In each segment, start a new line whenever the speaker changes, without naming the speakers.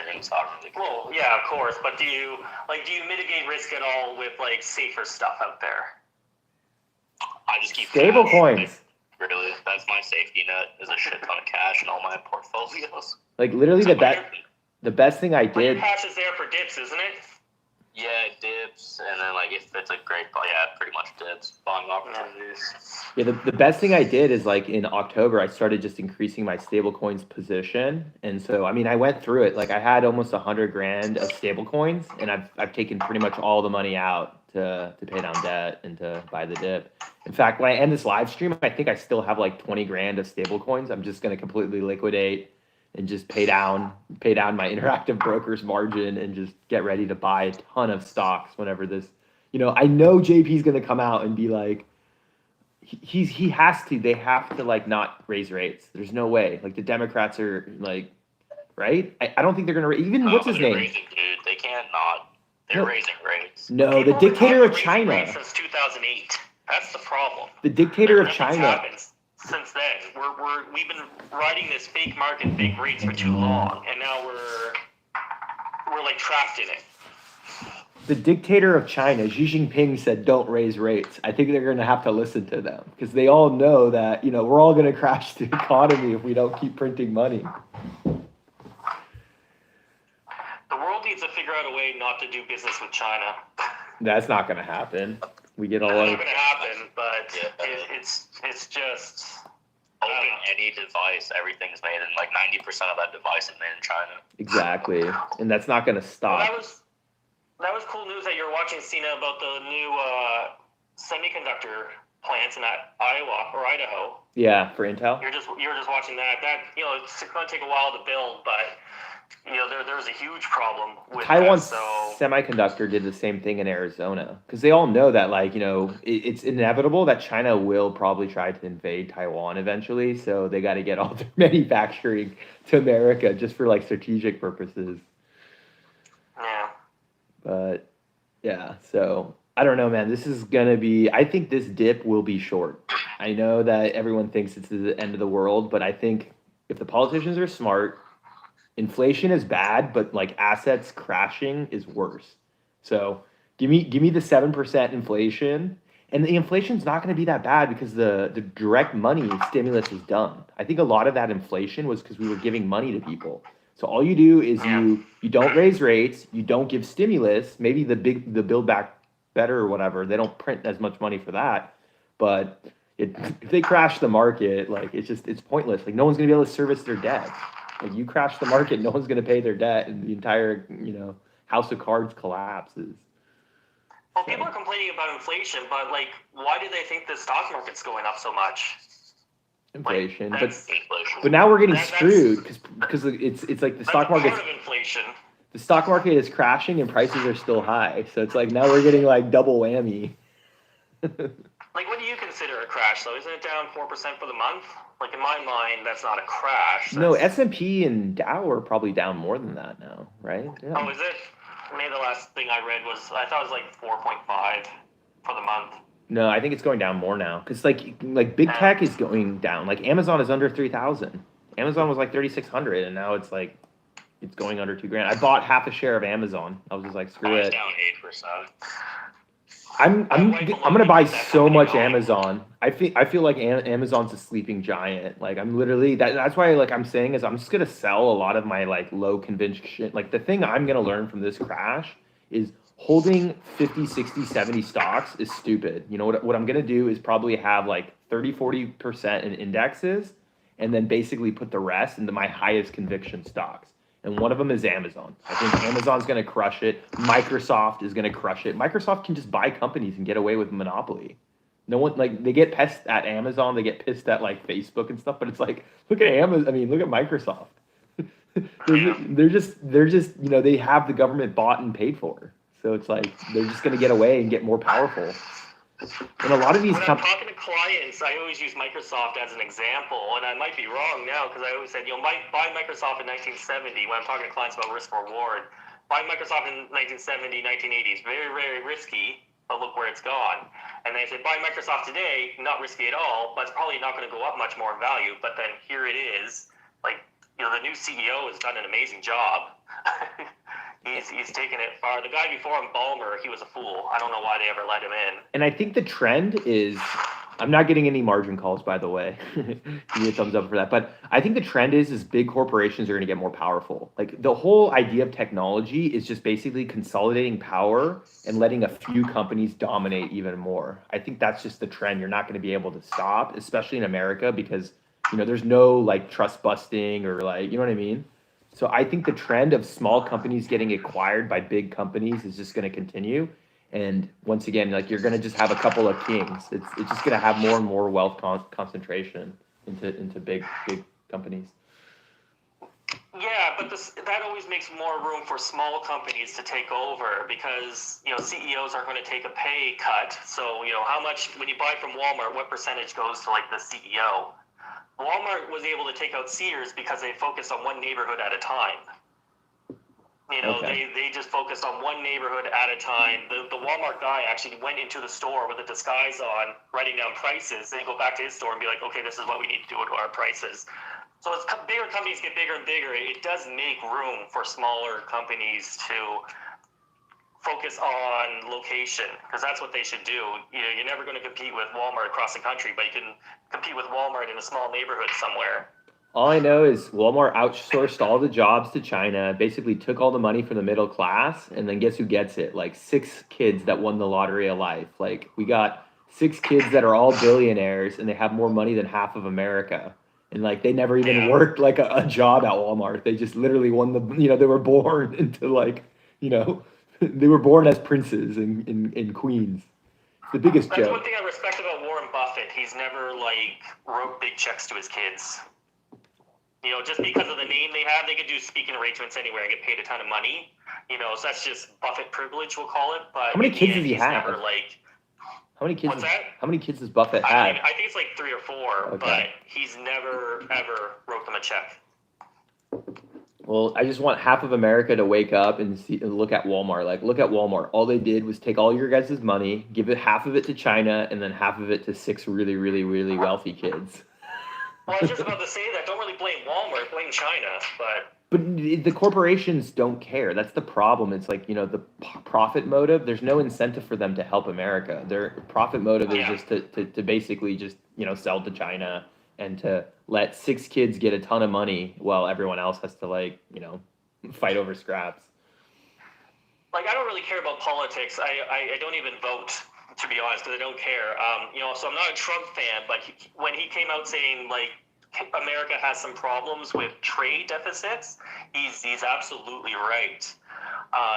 streams. So I don't really care.
Well, yeah, of course. But do you mitigate risk at all with like safer stuff out there?
I just keep
stable
cash.
coins.
Really, that's my safety net. Is a shit ton of cash in all my portfolios.
Like literally
So
the best thing I
But your
did.
cash is there for dips, isn't it?
Yeah, dips, and then like if it's a great, yeah, pretty much dips, buying opportunities.
Yeah, the best thing I did is like in October, I started just increasing my stablecoins position. And so, I mean, I went through it. Like I had almost 100 grand of stablecoins, and I've taken pretty much all the money out to pay down debt and to buy the dip. In fact, when I end this live stream, I think I still have like 20 grand of stablecoins. I'm just going to completely liquidate and just pay down my interactive broker's margin and just get ready to buy a ton of stocks whenever this, I know JP's going to come out and be like, they have to like not raise rates. There's no way. Like the Democrats are like, right? I don't think they're going to, even what's his name?
Raising, dude. They can't not. They're raising rates.
No, the dictator of China.
Since 2008. That's the problem.
The dictator of China.
Since then, we've been riding this fake market, fake rates for too long, and now we're like trapped in it.
The dictator of China, Xi Jinping, said don't raise rates. I think they're going to have to listen to them because they all know that we're all going to crash the economy if we don't keep printing money.
The world needs to figure out a way not to do business with China.
That's not going to happen. We get all.
It's not going to happen, but it's just
open any device. Everything's made, and like 90% of that device is made in China.
Exactly, and that's not going to stop.
Well, that was cool news that you're watching, Cena, about the new semiconductor plants in Iowa or Idaho.
Yeah, for Intel.
You're just watching that. That it's going to take a while to build, but there's a huge problem with
Taiwan's
that,
semiconductor did the same thing in Arizona because they all know that it's inevitable that China will probably try to invade Taiwan eventually. So they got to get all their manufacturing to America just for like strategic purposes.
Yeah.
But yeah, so I don't know, man. This is gonna be. I think this dip will be short. I know that everyone thinks it's the end of the world, but I think if the politicians are smart. Inflation is bad, but like assets crashing is worse. So give me the 7% inflation, and the inflation's not going to be that bad because the direct money stimulus is done. I think a lot of that inflation was because we were giving money to people. So all you do is you don't raise rates, you don't give stimulus. Maybe the Build Back Better or whatever, they don't print as much money for that. But if they crash the market, like it's pointless. Like no one's going to be able to service their debt. Like you crash the market, no one's going to pay their debt, and the entire house of cards collapses.
Well, people are complaining about inflation, but like, why do they think the stock market's going up so much?
Inflation,
like,
but now we're getting screwed because it's like the stock market.
Part of inflation.
The stock market is crashing and prices are still high, so it's like now we're getting like double whammy.
Like, what do you consider a crash, though? Isn't it down 4% for the month? Like, in my mind, that's not a crash.
No, S&P and Dow are probably down more than that now, right? Yeah.
Oh, is it? Maybe the last thing I read I thought it was like 4.5 for the month.
No, I think it's going down more now. Because, like big tech is going down. Like, Amazon is under 3,000. Amazon was like 3,600, and now it's like, it's going under $2,000. I bought half a share of Amazon. I was just like, screw it.
It's down 8%.
I'm gonna buy so much Amazon. I feel like Amazon's a sleeping giant. Like I'm literally that's why like I'm saying is I'm just gonna sell a lot of my like low conviction. Like the thing I'm gonna learn from this crash is holding 50, 60, 70 stocks is stupid. You know what I'm gonna do is probably have like 30-40% in indexes and then basically put the rest into my highest conviction stocks. And one of them is Amazon. I think Amazon's going to crush it. Microsoft is going to crush it. Microsoft can just buy companies and get away with monopoly. No one like they get pissed at Amazon, they get pissed at like Facebook and stuff. But it's like look at Amazon. I mean, look at Microsoft. they're just they have the government bought and paid for. So it's like they're just going to get away and get more powerful. And a lot of these
when I'm talking to clients, I always use Microsoft as an example, and I might be wrong now because I always said, buy Microsoft in 1970 when I'm talking to clients about risk reward. Buy Microsoft in 1970, 1980 is very, very risky, but look where it's gone. And they said, buy Microsoft today, not risky at all, but it's probably not going to go up much more in value. But then here it is, like, the new CEO has done an amazing job. He's taken it far. The guy before him, Ballmer, he was a fool. I don't know why they ever let him in.
And I think the trend is, I'm not getting any margin calls, by the way. Give me a thumbs up for that. But I think the trend is big corporations are going to get more powerful. Like the whole idea of technology is just basically consolidating power and letting a few companies dominate even more. I think that's just the trend. You're not going to be able to stop, especially in America, because there's no like trust busting or like, you know what I mean? So I think the trend of small companies getting acquired by big companies is just going to continue. And once again, like you're going to just have a couple of kings. It's just going to have more and more wealth concentration into big companies.
Yeah, but that always makes more room for small companies to take over because CEOs are going to take a pay cut. So how much when you buy from Walmart, what percentage goes to like the CEO? Walmart was able to take out Sears because they focused on one neighborhood at a time.
Okay.
They just focused on one neighborhood at a time. The Walmart guy actually went into the store with a disguise on, writing down prices. Then go back to his store and be like, okay, this is what we need to do to our prices. So as bigger companies get bigger and bigger, it does make room for smaller companies to focus on location, because that's what they should do. You're never going to compete with Walmart across the country, but you can compete with Walmart in a small neighborhood somewhere.
All I know is Walmart outsourced all the jobs to China, basically took all the money from the middle class, and then guess who gets it? Like 6 kids that won the lottery of life. Like we got 6 kids that are all billionaires, and they have more money than half of America. And like they never even worked like a job at Walmart. They just literally won they were born into like, they were born as princes and queens. It's the biggest
That's
joke.
one thing I respect about Warren Buffett. He's never like wrote big checks to his kids. Just because of the name they have, they could do speaking arrangements anywhere and get paid a ton of money. So that's just Buffett privilege, we'll call it. But
how many kids does he have?
Never, like,
how many kids?
What's that?
How many kids does Buffett have?
I think it's like 3 or 4,
Okay.
but he's never ever wrote them a check.
Well, I just want half of America to wake up and look at Walmart. Like, look at Walmart. All they did was take all your guys' money, give it half of it to China, and then half of it to 6 really, really, really wealthy kids.
Well, I was just about to say that. Don't really blame Walmart, blame China.
But the corporations don't care. That's the problem. It's like, the profit motive. There's no incentive for them to help America. Their profit motive is just to basically just, sell to China and to let 6 kids get a ton of money while everyone else has to like, fight over scraps.
Like, I don't really care about politics. I don't even vote, to be honest, because I don't care. So I'm not a Trump fan, but when he came out saying like America has some problems with trade deficits, he's absolutely right.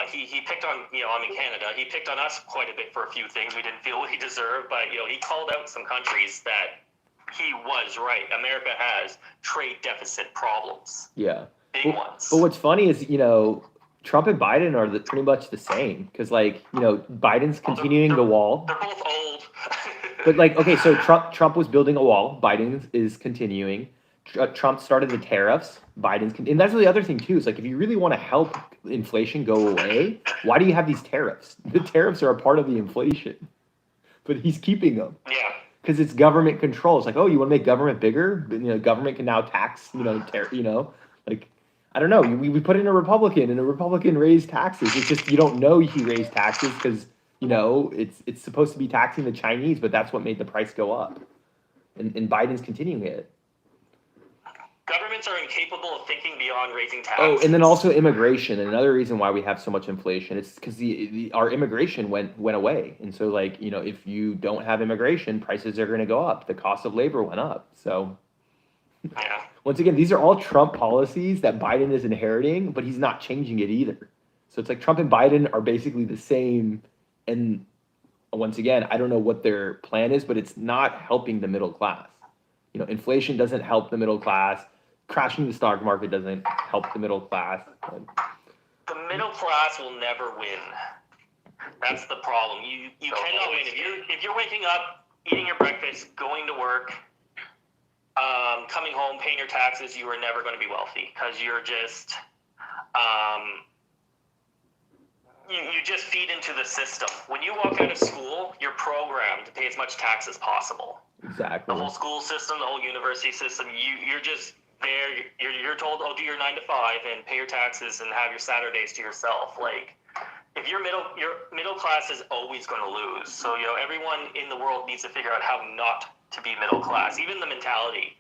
He picked on, I'm in Canada, he picked on us quite a bit for a few things we didn't feel we deserved, but he called out some countries that he was right. America has trade deficit problems.
Yeah.
Big ones.
But what's funny is, Trump and Biden are pretty much the same because, like, Biden's continuing the wall.
They're both old.
But, like, okay, so Trump was building a wall. Biden is continuing. Trump started the tariffs. And that's the other thing, too. Is, like, if you really want to help inflation go away, why do you have these tariffs? The tariffs are a part of the inflation. But he's keeping them.
Yeah.
Because it's government control. It's like, oh, you want to make government bigger? Government can now tax, like, I don't know. We put in a Republican, and a Republican raised taxes. It's just you don't know he raised taxes because it's supposed to be taxing the Chinese, but that's what made the price go up. And Biden's continuing it.
Governments are incapable of thinking beyond raising taxes.
Oh, and then also immigration. Another reason why we have so much inflation, it's because our immigration went away. And so, like, if you don't have immigration, prices are going to go up. The cost of labor went up. So,
yeah.
Once again, these are all Trump policies that Biden is inheriting, but he's not changing it either. So it's like Trump and Biden are basically the same. And once again, I don't know what their plan is, but it's not helping the middle class. Inflation doesn't help the middle class. Crashing the stock market doesn't help the middle class.
The middle class will never win. That's the problem. You cannot win. If you're waking up, eating your breakfast, going to work, coming home, paying your taxes, you are never going to be wealthy because you're just you just feed into the system. When you walk out of school, you're programmed to pay as much tax as possible.
Exactly.
The whole school system, the whole university system, you're just you're told, oh, do your 9 to 5 and pay your taxes and have your Saturdays to yourself. Like, if your middle class is always going to lose. So, everyone in the world needs to figure out how not to be middle class, even the mentality.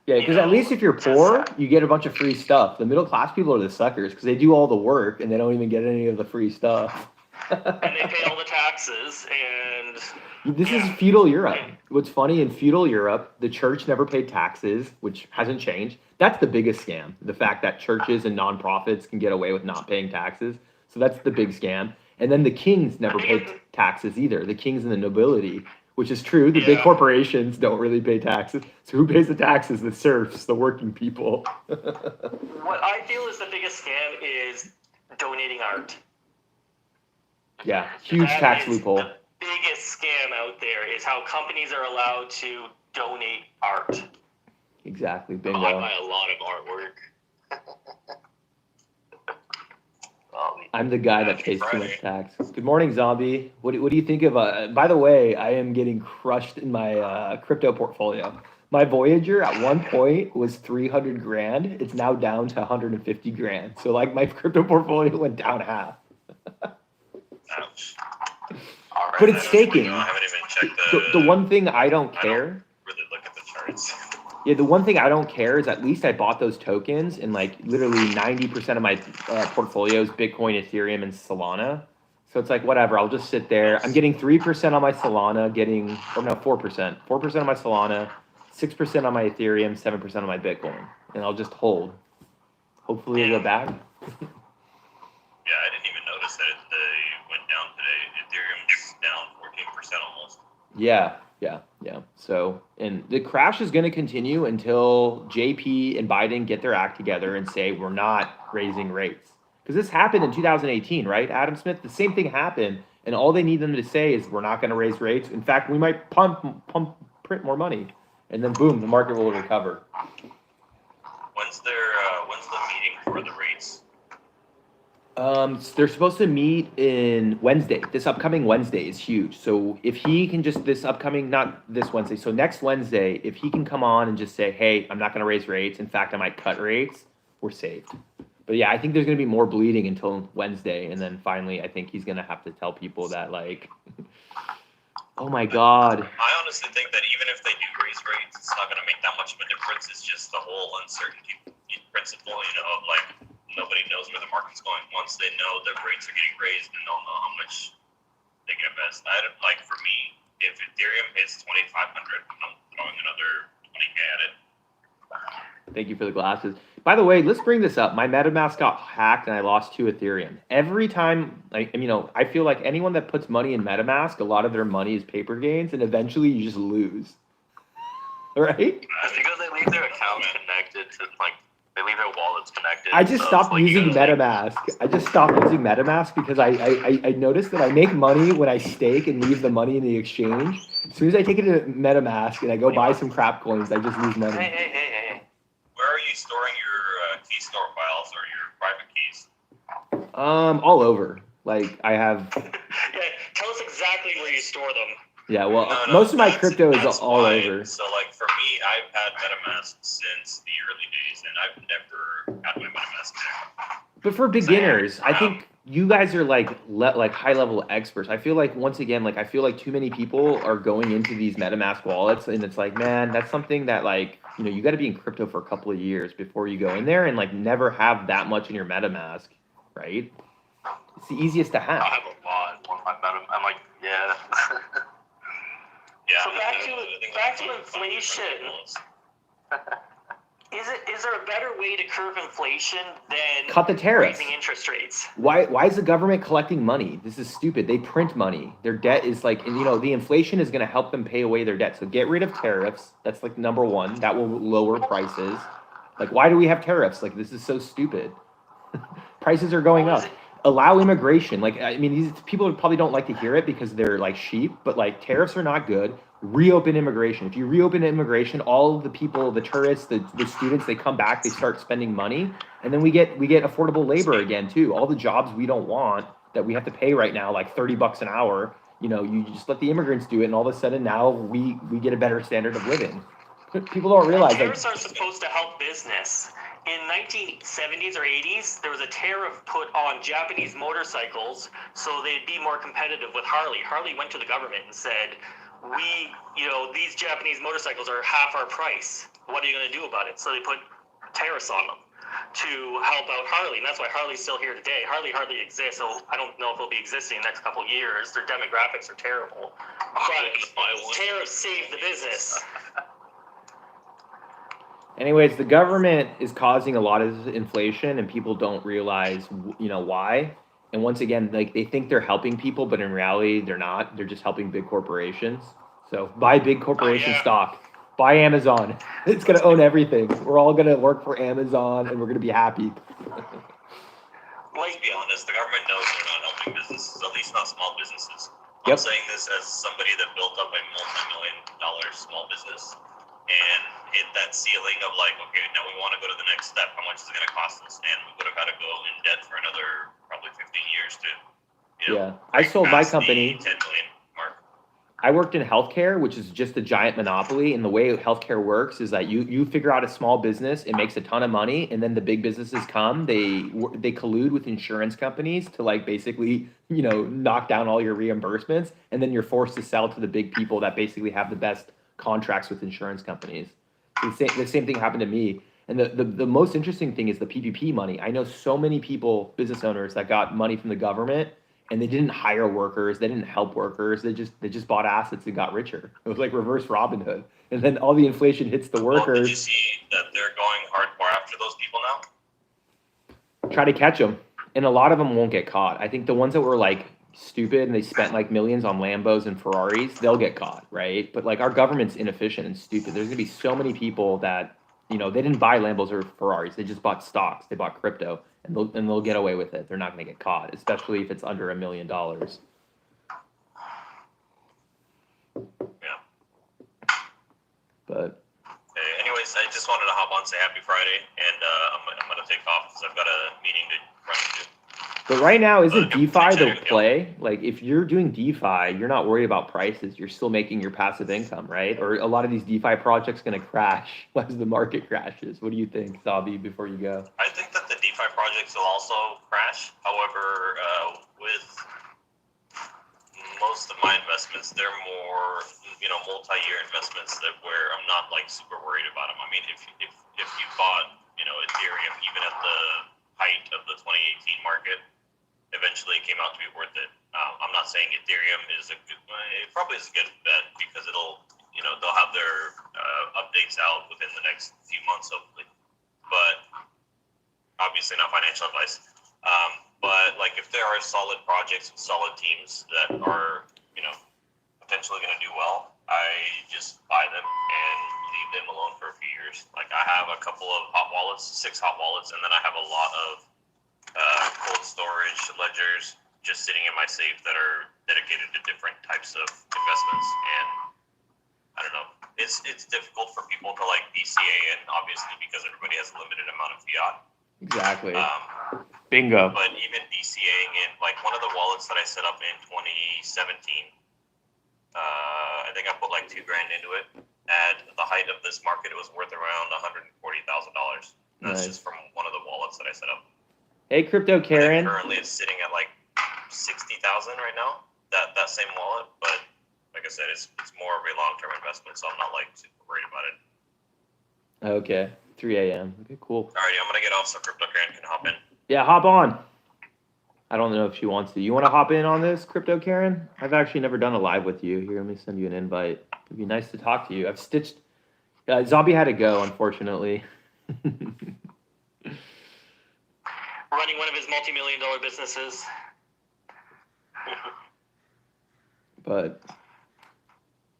Yeah, because at least if you're poor, you get a bunch of free stuff. The middle class people are the suckers because they do all the work and they don't even get any of the free stuff.
And they pay all the taxes and...
This is feudal Europe. What's funny, in feudal Europe, the church never paid taxes, which hasn't changed. That's the biggest scam. The fact that churches and nonprofits can get away with not paying taxes. So that's the big scam. And then the kings never paid taxes either. The kings and the nobility, which is true. The big corporations don't really pay taxes. So who pays the taxes? The serfs, the working people.
What I feel is the biggest scam is donating art.
Yeah, huge tax loophole.
The biggest scam out there is how companies are allowed to donate art.
Exactly, bingo.
I buy a lot of artwork.
I'm the guy that pays too much tax. Good morning, Zombie. What do you think of? By the way, I am getting crushed in my crypto portfolio. My Voyager at one point was 300 grand. It's now down to 150 grand. So like my crypto portfolio went down half.
Ouch.
Right,
but it's staking.
I haven't even checked
the one thing I don't care.
Really look at the charts.
Yeah, the one thing I don't care is at least I bought those tokens and like literally 90% of my portfolio is Bitcoin, Ethereum, and Solana. So it's like, whatever, I'll just sit there. I'm getting 3% on my Solana, 4%. 4% on my Solana, 6% on my Ethereum, 7% on my Bitcoin. And I'll just hold. Hopefully it'll go back.
Yeah, I didn't even notice that they went down today. Ethereum's down 14% almost.
Yeah. So, and the crash is going to continue until JP and Biden get their act together and say, we're not raising rates. Because this happened in 2018, right, Adam Smith? The same thing happened. And all they need them to say is, we're not going to raise rates. In fact, we might print more money. And then, boom, the market will recover.
When's the meeting for the rates?
They're supposed to meet in Wednesday. This upcoming Wednesday is huge. So if he can just not this Wednesday, so next Wednesday, if he can come on and just say, hey, I'm not going to raise rates. In fact, I might cut rates, we're saved. But yeah, I think there's going to be more bleeding until Wednesday. And then finally, I think he's going to have to tell people that like, oh my God.
I honestly think that even if they do raise rates, it's not going to make that much of a difference. It's just the whole uncertainty principle, of like, nobody knows where the market's going. Once they know the rates are getting raised, then they'll know how much they can invest. For me, if Ethereum hits 2,500, I'm throwing another 20K at it.
Thank you for the glasses. By the way, let's bring this up. My MetaMask got hacked and I lost 2 Ethereum. Every time, I feel like anyone that puts money in MetaMask, a lot of their money is paper gains, and eventually you just lose. Right?
It's because they leave their accounts connected to they leave their wallets connected.
I just stopped using MetaMask. I just stopped using MetaMask because I noticed that I make money when I stake and leave the money in the exchange. As soon as I take it to MetaMask and I go buy some crap coins, I just lose money.
Hey. Where are you storing your key store files or your private keys?
All over. Like I have.
Yeah, tell us exactly where you store them.
Yeah, well, most of my crypto is all over.
So, for me, I've had MetaMask since the early days, and I've never had my MetaMask there.
But for beginners, I think you guys are like high-level experts. I feel like, once again, I feel like too many people are going into these MetaMask wallets, and it's like, man, that's something that, you got to be in crypto for a couple of years before you go in there and, never have that much in your MetaMask, right? It's the easiest to have.
I have a lot on my MetaMask. I'm like, yeah.
So back to inflation. Is there a better way to curb inflation than
cut the tariffs,
raising interest rates?
Why is the government collecting money? This is stupid. They print money. Their debt is the inflation is going to help them pay away their debt. So get rid of tariffs. That's number one. That will lower prices. Why do we have tariffs? This is so stupid. Prices are going up. Allow immigration. These people probably don't like to hear it because they're sheep, but tariffs are not good. Reopen immigration. If you reopen immigration, all of the people, the tourists, the students, they come back, they start spending money, and then we get affordable labor again too. All the jobs we don't want that we have to pay right now, $30 an hour, you just let the immigrants do it, and all of a sudden now we get a better standard of living. People don't realize
Tariffs are supposed to help business. In 1970s or 80s, there was a tariff put on Japanese motorcycles so they'd be more competitive with Harley. Harley went to the government and said, these Japanese motorcycles are half our price. What are you going to do about it? So they put tariffs on them to help out Harley, and that's why Harley's still here today. Harley hardly exists, so I don't know if it'll be existing in the next couple of years. Their demographics are terrible. But tariffs save the business.
Anyways, the government is causing a lot of inflation, and people don't realize, why. And once again, like they think they're helping people, but in reality, they're not. They're just helping big corporations. So buy big corporation stock. Buy Amazon. It's gonna own everything. We're all gonna work for Amazon, and we're gonna be happy.
Let's be honest. The government knows they're not helping businesses, at least not small businesses.
Yep.
I'm saying this as somebody that built up a multi-million-dollar small business and hit that ceiling of like, okay, now we want to go to the next step. How much is it going to cost us? And we would have had to go in debt for another probably 15 years to,
I sold my company.
10 million mark.
I worked in healthcare, which is just a giant monopoly. And the way healthcare works is that you figure out a small business, it makes a ton of money, and then the big businesses come. They collude with insurance companies to like basically knock down all your reimbursements, and then you're forced to sell to the big people that basically have the best contracts with insurance companies. The same thing happened to me. And the most interesting thing is the PPP money. I know so many people, business owners, that got money from the government, and they didn't hire workers, they didn't help workers, they just bought assets and got richer. It was like reverse Robin Hood. And then all the inflation hits the workers.
Well, did you see that they're going hardcore after those people now?
Try to catch them, and a lot of them won't get caught. I think the ones that were like stupid and they spent like millions on Lambos and Ferraris, they'll get caught, right? But like our government's inefficient and stupid. There's gonna be so many people that they didn't buy Lambos or Ferraris, they just bought stocks, they bought crypto, and they'll get away with it. They're not gonna get caught, especially if it's under $1 million.
Yeah.
But
anyways, I just wanted to hop on, say happy Friday, and I'm gonna take off because I've got a meeting to run to.
But right now, isn't DeFi the play? Like, if you're doing DeFi, you're not worried about prices. You're still making your passive income, right? Or a lot of these DeFi projects going to crash as the market crashes. What do you think, Zabi, before you go?
I think that the DeFi projects will also crash. However, with most of my investments, they're more, multi-year investments where I'm not like super worried about them. I mean, if you bought, Ethereum, even at the height of the 2018 market, eventually it came out to be worth it. I'm not saying Ethereum is it probably is a good bet because they'll have their updates out within the next few months, hopefully. But obviously not financial advice. But like if there are solid projects with solid teams that are, potentially going to do well, I just buy them and leave them alone for a few years. Like I have a couple of hot wallets, 6 hot wallets, and then I have a lot of cold storage ledgers just sitting in my safe that are dedicated to different types of investments. And I don't know, it's difficult for people to like DCA in, obviously, because everybody has a limited amount of fiat.
Exactly. Bingo.
But even DCAing in, like one of the wallets that I set up in 2017, I think I put like $2,000 into it. At the height of this market, it was worth around $140,000. That's just from one of the wallets that I set up.
Hey, Crypto Karen.
Currently, it's sitting at like 60,000 right now. That same wallet, but like I said, it's more of a long-term investment, so I'm not like super worried about it.
Okay, 3 a.m. Okay, cool.
Alrighty, I'm gonna get off so Crypto Karen can hop in.
Yeah, hop on. I don't know if she wants to. You want to hop in on this, Crypto Karen? I've actually never done a live with you. Here, let me send you an invite. It'd be nice to talk to you. I've stitched. Zombie had to go, unfortunately.
Running one of his multi-million-dollar businesses.
But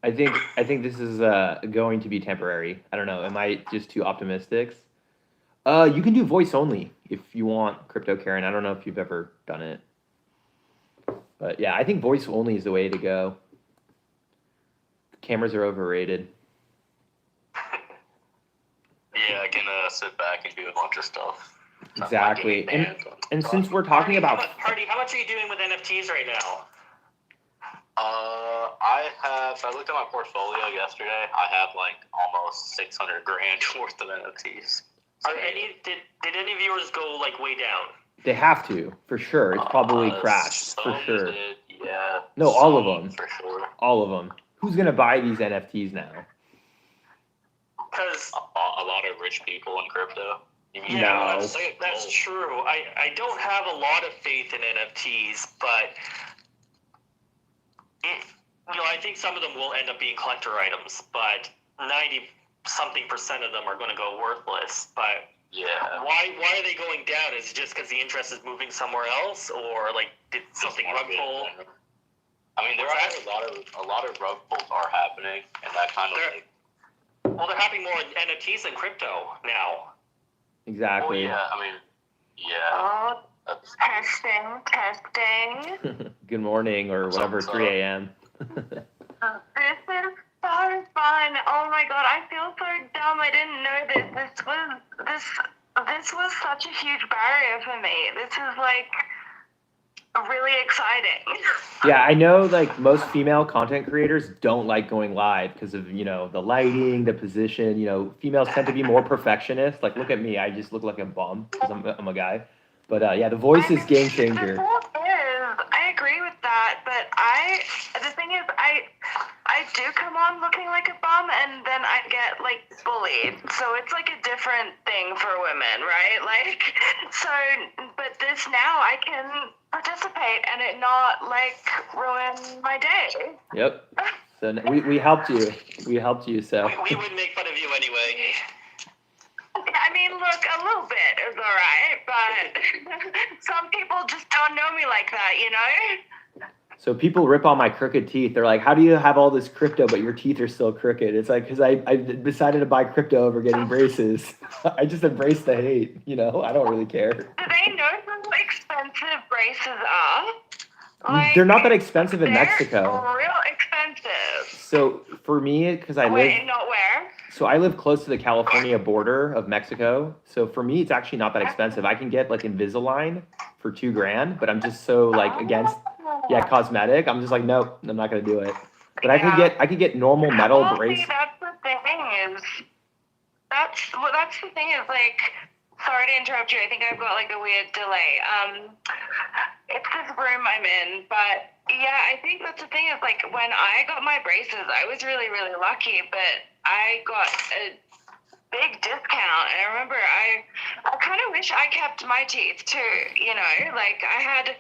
I think this is going to be temporary. I don't know. Am I just too optimistic? You can do voice only if you want, Crypto Karen. I don't know if you've ever done it. But yeah, I think voice only is the way to go. Cameras are overrated.
Yeah, I can sit back and do a bunch of stuff.
Exactly. And since we're talking about...
Party, how much are you doing with NFTs right now? I looked at my portfolio yesterday. I have like almost 600 grand worth of NFTs. Did any viewers go like way down?
They have to, for sure. It's probably crashed, for sure.
Did, yeah.
No, all of them.
For sure.
All of them. Who's gonna buy these NFTs now?
Because a lot of rich people in crypto.
No.
That's true. I don't have a lot of faith in NFTs, but I think some of them will end up being collector items, but 90-something% of them are going to go worthless. But why are they going down? Is it just because the interest is moving somewhere else, or like did something rug pull? I mean, there are a lot of rug pulls are happening, and that kind of well, they're happening more in NFTs than crypto now.
Exactly.
Well, yeah, I mean, yeah.
Testing.
Good morning, or whatever, 3 a.m.
This is so fun. Oh my god, I feel so dumb. I didn't know this. This was such a huge barrier for me. This is like really exciting.
Yeah, I know like most female content creators don't like going live because of, the lighting, the position, females tend to be more perfectionist. Like, look at me, I just look like a bum because I'm a guy. But yeah, the voice is game changer.
I agree with that, but the thing is, I do come on looking like a bum, and then I get like bullied. So it's like a different thing for women, right? Like, so, but this now I can participate and it not like ruin my day.
Yep. So we helped you. We helped you. So
we would make fun of you anyway.
I mean, look, a little bit is all right, but some people just don't know me like that,
So people rip on my crooked teeth. They're like, how do you have all this crypto, but your teeth are still crooked? It's like, because I decided to buy crypto over getting braces. I just embrace the hate, I don't really care.
Do they know how expensive braces are? Like,
they're not that expensive in Mexico.
Real expensive.
So for me, because I live...
Wait, not where?
So I live close to the California border of Mexico. So for me, it's actually not that expensive. I can get like Invisalign for $2,000, but I'm just so like against, cosmetic. I'm just like, nope, I'm not gonna do it. But I could get normal metal brace.
See, that's the thing is, that's the thing is like, sorry to interrupt you. I think I've got like a weird delay. It's this room I'm in, but yeah, I think that's the thing is like when I got my braces, I was really, really lucky, but I got a big discount. And I remember I kind of wish I kept my teeth too, like I had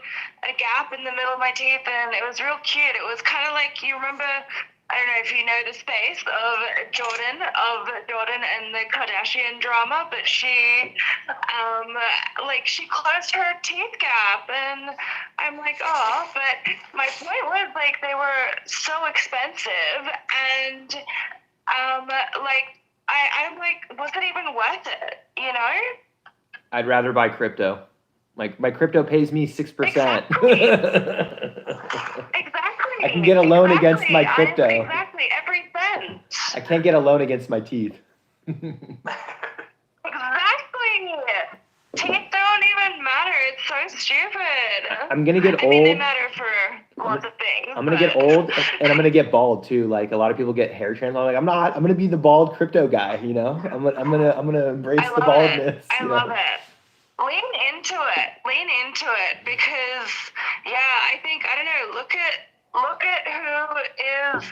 a gap in the middle of my teeth and it was real cute. It was kind of like, you remember, I don't know if you know the space of Jordan and the Kardashian drama, but she she closed her teeth gap, and I'm like, oh, but my point was like they were so expensive, and I'm like, was it even worth it?
I'd rather buy crypto. Like my crypto pays me 6%.
Exactly.
I can get a loan against my crypto.
Exactly, every cent.
I can't get a loan against my teeth.
Exactly. Teeth don't even matter. It's so stupid.
I'm gonna get old.
I mean, they matter for lots of things.
I'm gonna get old, and I'm gonna get bald too. Like a lot of people get hair transplants. I'm like, I'm gonna be the bald crypto guy. I'm gonna embrace the baldness.
I love it. Lean into it because I think, I don't know, look at who is,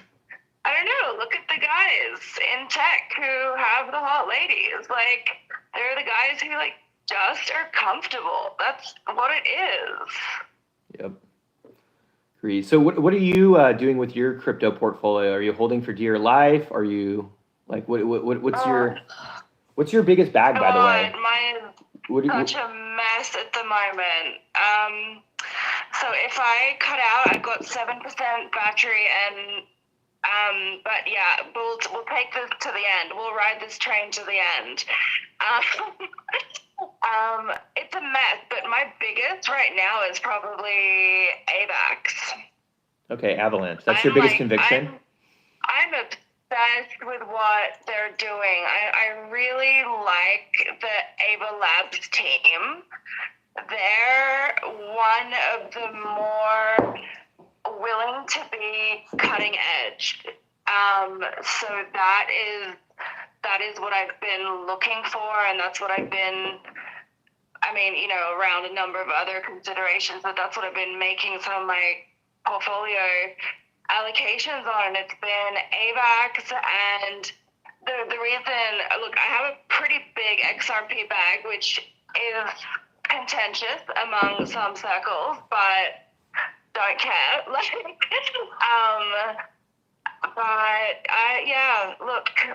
I don't know, look at the guys in tech who have the hot ladies. Like, they're the guys who like just are comfortable. That's what it is.
Yep. Agree. So what are you doing with your crypto portfolio? Are you holding for dear life? Are you like what's your biggest bag, by the way?
Mine is such a mess at the moment. So if I cut out, I've got 7% battery, and but yeah, we'll take this to the end. We'll ride this train to the end. It's a mess, but my biggest right now is probably AVAX.
Okay, Avalanche. That's your biggest conviction?
I'm obsessed with what they're doing. I really like the Ava Labs team. They're one of the more willing to be cutting edge. So that is what I've been looking for, and that's what I've been, I mean, you know, around a number of other considerations, but that's what I've been making some of my portfolio allocations on, and it's been AVAX. And the reason, look, I have a pretty big XRP bag, which is contentious among some circles, but don't care. Look,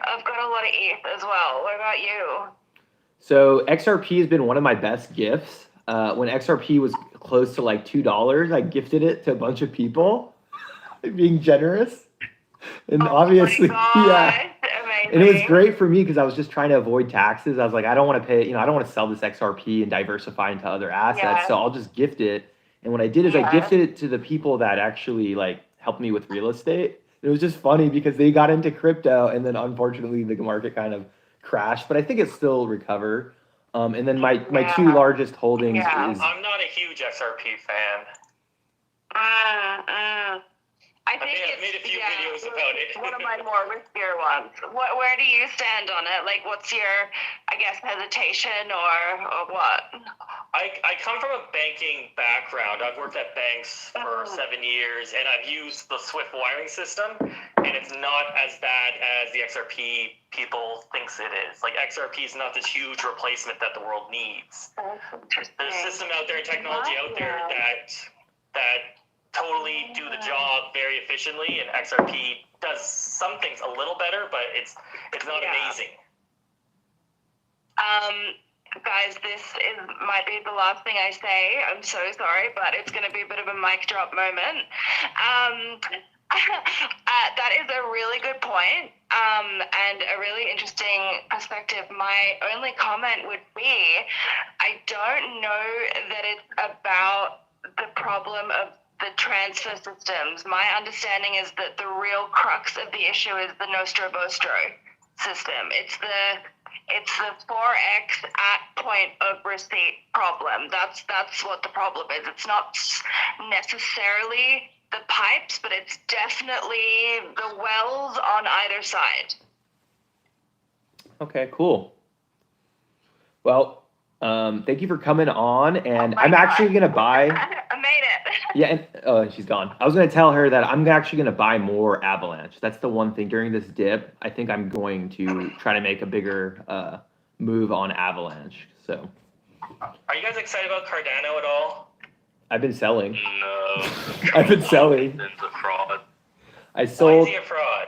I've got a lot of ETH as well. What about you?
So XRP has been one of my best gifts. When XRP was close to like $2, I gifted it to a bunch of people, being generous. And obviously, yeah.
Amazing.
And it was great for me because I was just trying to avoid taxes. I was like, I don't want to pay, I don't want to sell this XRP and diversify into other assets.
Yeah.
So I'll just gift it. And what I did is I gifted it to the people that actually like helped me with real estate. It was just funny because they got into crypto and then unfortunately the market kind of crashed, but I think it's still recovered. And then my two largest holdings is.
I'm not a huge XRP fan.
I think
I've made a few videos about it.
One of my more riskier ones. Where do you stand on it? Like, what's your, I guess, hesitation or what?
I come from a banking background. I've worked at banks for 7 years, and I've used the Swift wiring system, and it's not as bad as the XRP people thinks it is. Like, XRP is not this huge replacement that the world needs. There's a system out there, technology out there that totally do the job very efficiently, and XRP does some things a little better, but it's not amazing.
Guys, this might be the last thing I say. I'm so sorry, but it's going to be a bit of a mic drop moment. That is a really good point, and a really interesting perspective. My only comment would be, I don't know that it's about the problem of the transfer systems. My understanding is that the real crux of the issue is the Nostro Vostro system. It's the 4x at point of receipt problem. That's what the problem is. It's not necessarily the pipes, but it's definitely the wells on either side.
Okay, cool. Well, thank you for coming on, and I'm actually gonna buy.
I made it.
Yeah, and she's gone. I was gonna tell her that I'm actually gonna buy more Avalanche. That's the one thing during this dip. I think I'm going to try to make a bigger move on Avalanche. So.
Are you guys excited about Cardano at all?
I've been selling.
No.
I've been selling.
It's a fraud.
I sold.
Why is he a fraud?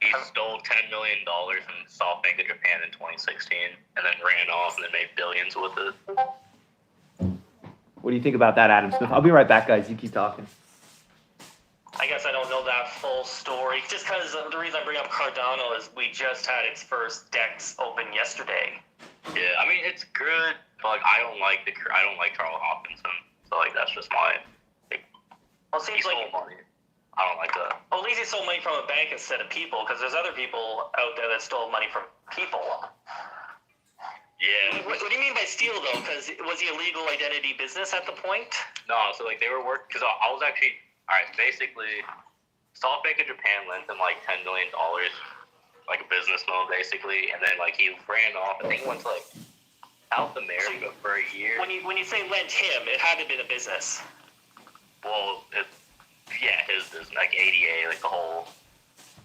He stole $10 million from SoftBank of Japan in 2016 and then ran off and then made billions with it.
What do you think about that, Adam Smith? I'll be right back, guys. You keep talking.
I guess I don't know that full story. Just because the reason I bring up Cardano is we just had its first DEX open yesterday.
Yeah, I mean it's good, but like I don't like Charles Hopkinson, so like that's just my.
Well, it
He
seems
stole
like
money. I don't like that.
well, at least he stole money from a bank instead of people, because there's other people out there that stole money from people.
Yeah.
What do you mean by steal though? Because was he a legal identity business at the point?
No, so like they were working because I was actually alright. Basically, SoftBank of Japan lent him like $10 million, like a business loan basically, and then like he ran off. I think he went to like South America for a year.
When you say lent him, it had to have been a business.
Well, his business, like ADA, like the whole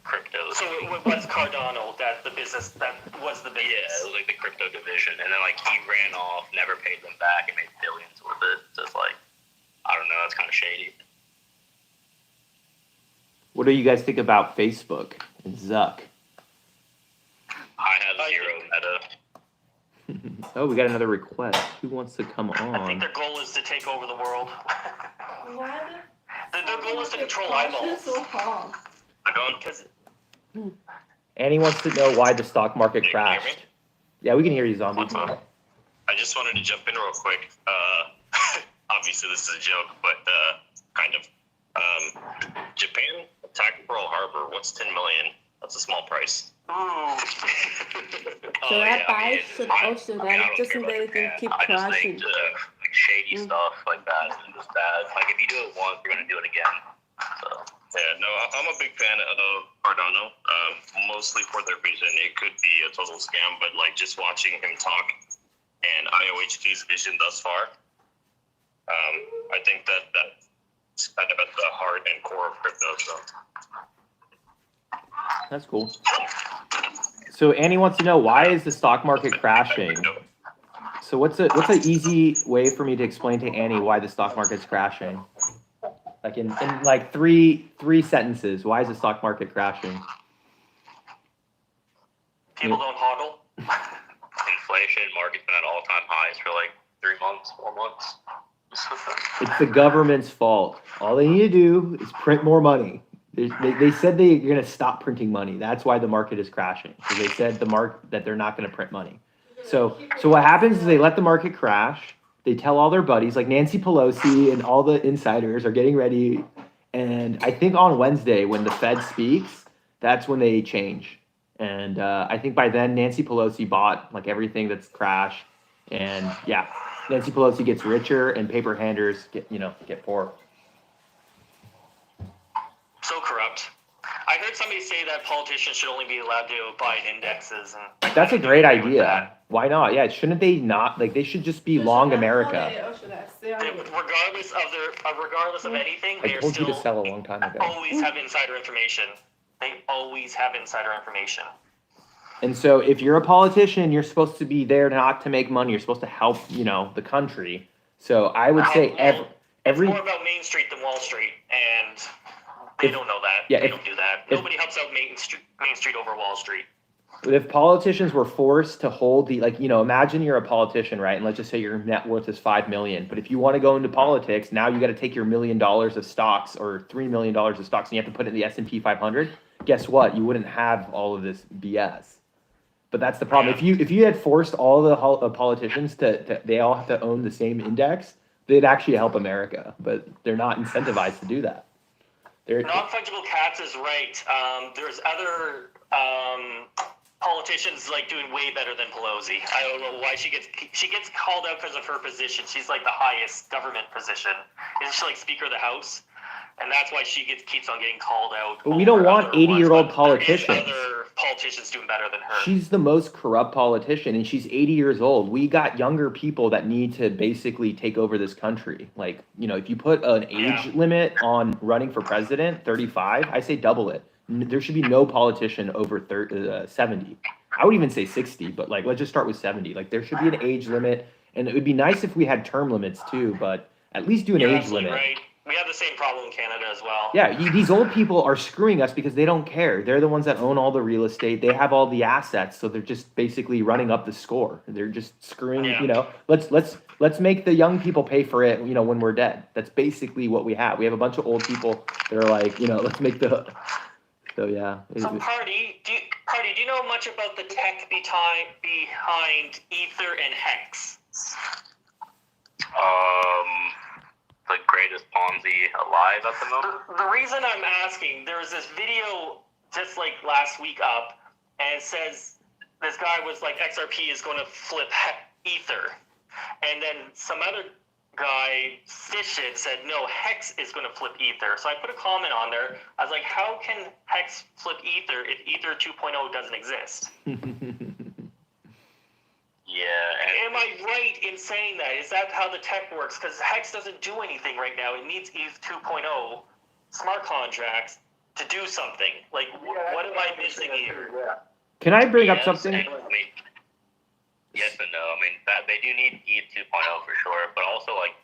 crypto.
So it was Cardano that the business that was the business.
Yeah, it was like the crypto division, and then like he ran off, never paid them back, and made billions with it. Just like I don't know, it's kind of shady.
What do you guys think about Facebook and Zuck?
I have zero meta.
Oh, we got another request. Who wants to come
I think
on?
their goal is to take over the world.
Why
Their goal is to control
the
eyeballs.
so hard?
I don't.
Because
Annie wants to know why the stock market
Can you hear me?
crashed. Yeah, we can hear you, Zombie.
What's up? I just wanted to jump in real quick. Obviously, this is a joke, but kind of. Japan attacked Pearl Harbor. What's 10 million? That's a small price.
ooh.
So that buy
I
should
I
also
don't
that just
care
so
about
that it can
Japan.
keep
I just think
crashing.
like shady stuff like that isn't just bad. Like if you do it once, you're gonna do it again. So Yeah, no, I'm a big fan of Cardano, mostly for the reason it could be a total scam, but like just watching him talk and IOHK's vision thus far, I think that's kind of at the heart and core of crypto. So
That's cool. So Annie wants to know, why is the stock market crashing? So what's an easy way for me to explain to Annie why the stock market's crashing? Like in like three sentences, why is the stock market crashing?
People don't hodl.
inflation, market's been at all-time highs for like 3 months, 4 months.
It's the government's fault. All they need to do is print more money. They said they're going to stop printing money. That's why the market is crashing. So they said that they're not going to print money. So what happens is they let the market crash. They tell all their buddies, like Nancy Pelosi and all the insiders are getting ready. And I think on Wednesday when the Fed speaks, that's when they change. And I think by then Nancy Pelosi bought like everything that's crashed. And yeah, Nancy Pelosi gets richer and paper handlers get poor.
So corrupt. I heard somebody say that politicians should only be allowed to buy indexes. And
That's a great idea. Why not? Yeah, shouldn't they not? Like, they should just be long America.
Regardless of anything,
I
they're
told you to
still
sell a long time ago.
always have insider information. They always have insider information.
And so if you're a politician, you're supposed to be there not to make money. You're supposed to help, the country. So I would say every
It's more about Main Street than Wall Street, and they don't know that. They don't do that. Nobody helps out Main Street over Wall Street.
If politicians were forced to hold imagine you're a politician, right? And let's just say your net worth is $5 million. But if you want to go into politics, now you got to take your $1 million of stocks or $3 million of stocks and you have to put it in the S&P 500. Guess what? You wouldn't have all of this BS. But that's the problem.
Yeah.
If you had forced all the politicians they all have to own the same index, they'd actually help America. But they're not incentivized to do that.
Non-fungible cats is right. There's other politicians like doing way better than Pelosi. I don't know why she gets called out because of her position. She's like the highest government position. Isn't she like Speaker of the House? And that's why she keeps on getting called out.
But we don't want 80-year-old politicians.
There is other politicians doing better than her.
She's the most corrupt politician, and she's 80 years old. We got younger people that need to basically take over this country. Like, if you put an age limit on running for president, 35, I say double it. There should be no politician over 70. I would even say 60, but like, let's just start with 70. Like, there should be an age limit, and it would be nice if we had term limits too, but at least do an age limit.
Right. We have the same problem in Canada as well.
Yeah, these old people are screwing us because they don't care. They're the ones that own all the real estate. They have all the assets, so they're just basically running up the score. They're just screwing. Let's make the young people pay for it. When we're dead. That's basically what we have. We have a bunch of old people that are like, let's make the. So yeah.
So Party, do you know much about the tech behind Ether and Hex?
The greatest Ponzi alive at the moment.
The reason I'm asking, there was this video just like last week up, and it says this guy was like, XRP is going to flip Ether, and then some other guy stitched it and said, no, Hex is going to flip Ether. So I put a comment on there. I was like, how can Hex flip Ether if Ether 2.0 doesn't exist?
Yeah.
Am I right in saying that? Is that how the tech works? Because Hex doesn't do anything right now. It needs ETH 2.0 smart contracts to do something. Like, what am I missing here?
Can I bring up something?
Yes and no. They do need ETH 2.0 for sure, but also, like,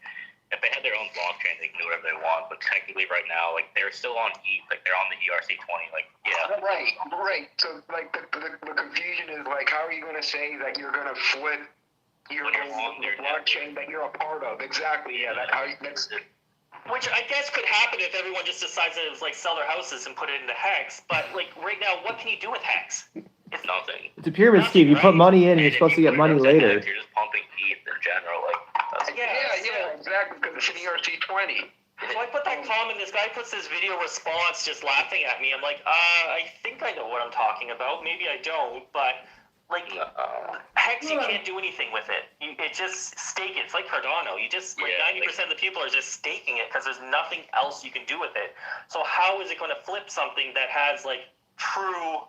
if they had their own blockchain, they can do whatever they want. But technically, right now, like, they're still on ETH. Like, they're on the ERC20. Like, yeah.
Right. So, like, the confusion is, like, how are you going to say that you're going to flip your own blockchain that you're a part of? Exactly. Yeah. That's
Which I guess could happen if everyone just decides to like sell their houses and put it into Hex. But like right now, what can you do with Hex? It's
nothing.
It's a pyramid scheme. You put money in, and you're supposed to get money later.
You're just pumping ETH in general. Like,
exactly, because it's an ERC20.
So I put that comment, this guy puts this video response just laughing at me. I'm like, I think I know what I'm talking about. Maybe I don't, but like, Hex, you can't do anything with it. It just stake it. It's like Cardano. You just, 90% of the people are just staking it because there's nothing else you can do with it. So how is it going to flip something that has, like, true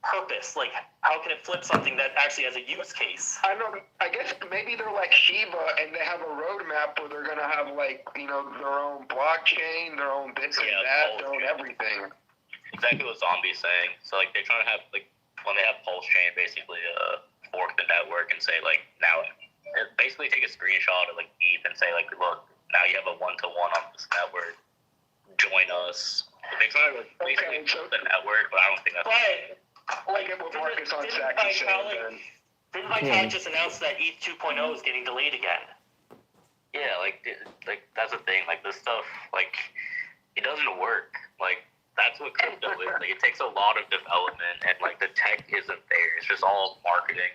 purpose? Like, how can it flip something that actually has a use case?
I don't know. I guess maybe they're like Shiba and they have a roadmap where they're gonna have, like, you know, their own blockchain, their own this and that, their own everything.
Exactly what Zombie's saying. So, like, they're trying to have, like, when they have Pulse Chain, basically fork the network and say, like, now, basically take a screenshot of, like, ETH and say, like, look, now you have a one-to-one on this network. Join us. They try to, like, basically build the network, but I don't think that's.
Like,
what Marcus on Zach is saying.
Didn't Vitalik just announce that ETH 2.0 is getting delayed again?
Yeah, like that's the thing. Like, this stuff, like, it doesn't work. Like, that's what crypto is. Like, it takes a lot of development, and, like, the tech isn't there. It's just all marketing.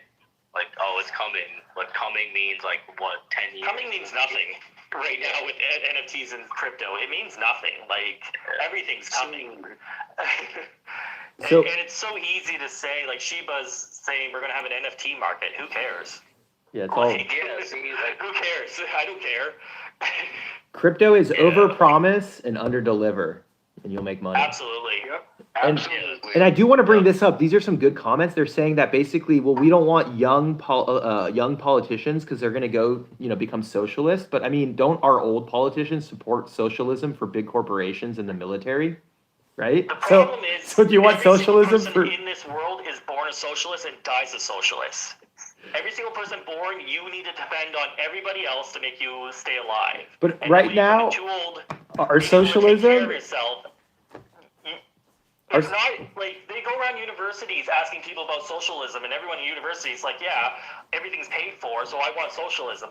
Like, oh, it's coming. But coming means, like, what, 10 years?
Coming means nothing right now with NFTs and crypto. It means nothing. Like, everything's coming.
So,
and it's so easy to say, like, Shiba's saying we're going to have an NFT market. Who cares?
yeah, it's all
Like, who cares? I don't care.
crypto is over-promise and under-deliver, and you'll make money.
Absolutely.
Yep.
And-
Absolutely.
And I do want to bring this up. These are some good comments. They're saying that basically, well, we don't want young politicians because they're going to go, become socialists. But I mean, don't our old politicians support socialism for big corporations and the military? Right?
The problem is,
so do you want
every single
socialism
person
for?
in this world is born a socialist and dies a socialist. Every single person born, you need to depend on everybody else to make you stay alive.
But
And
right
when you
now,
become too old,
our
to take care
socialism.
of yourself. It's not like they go around universities asking people about socialism, and everyone in university is like, yeah, everything's paid for, so I want socialism.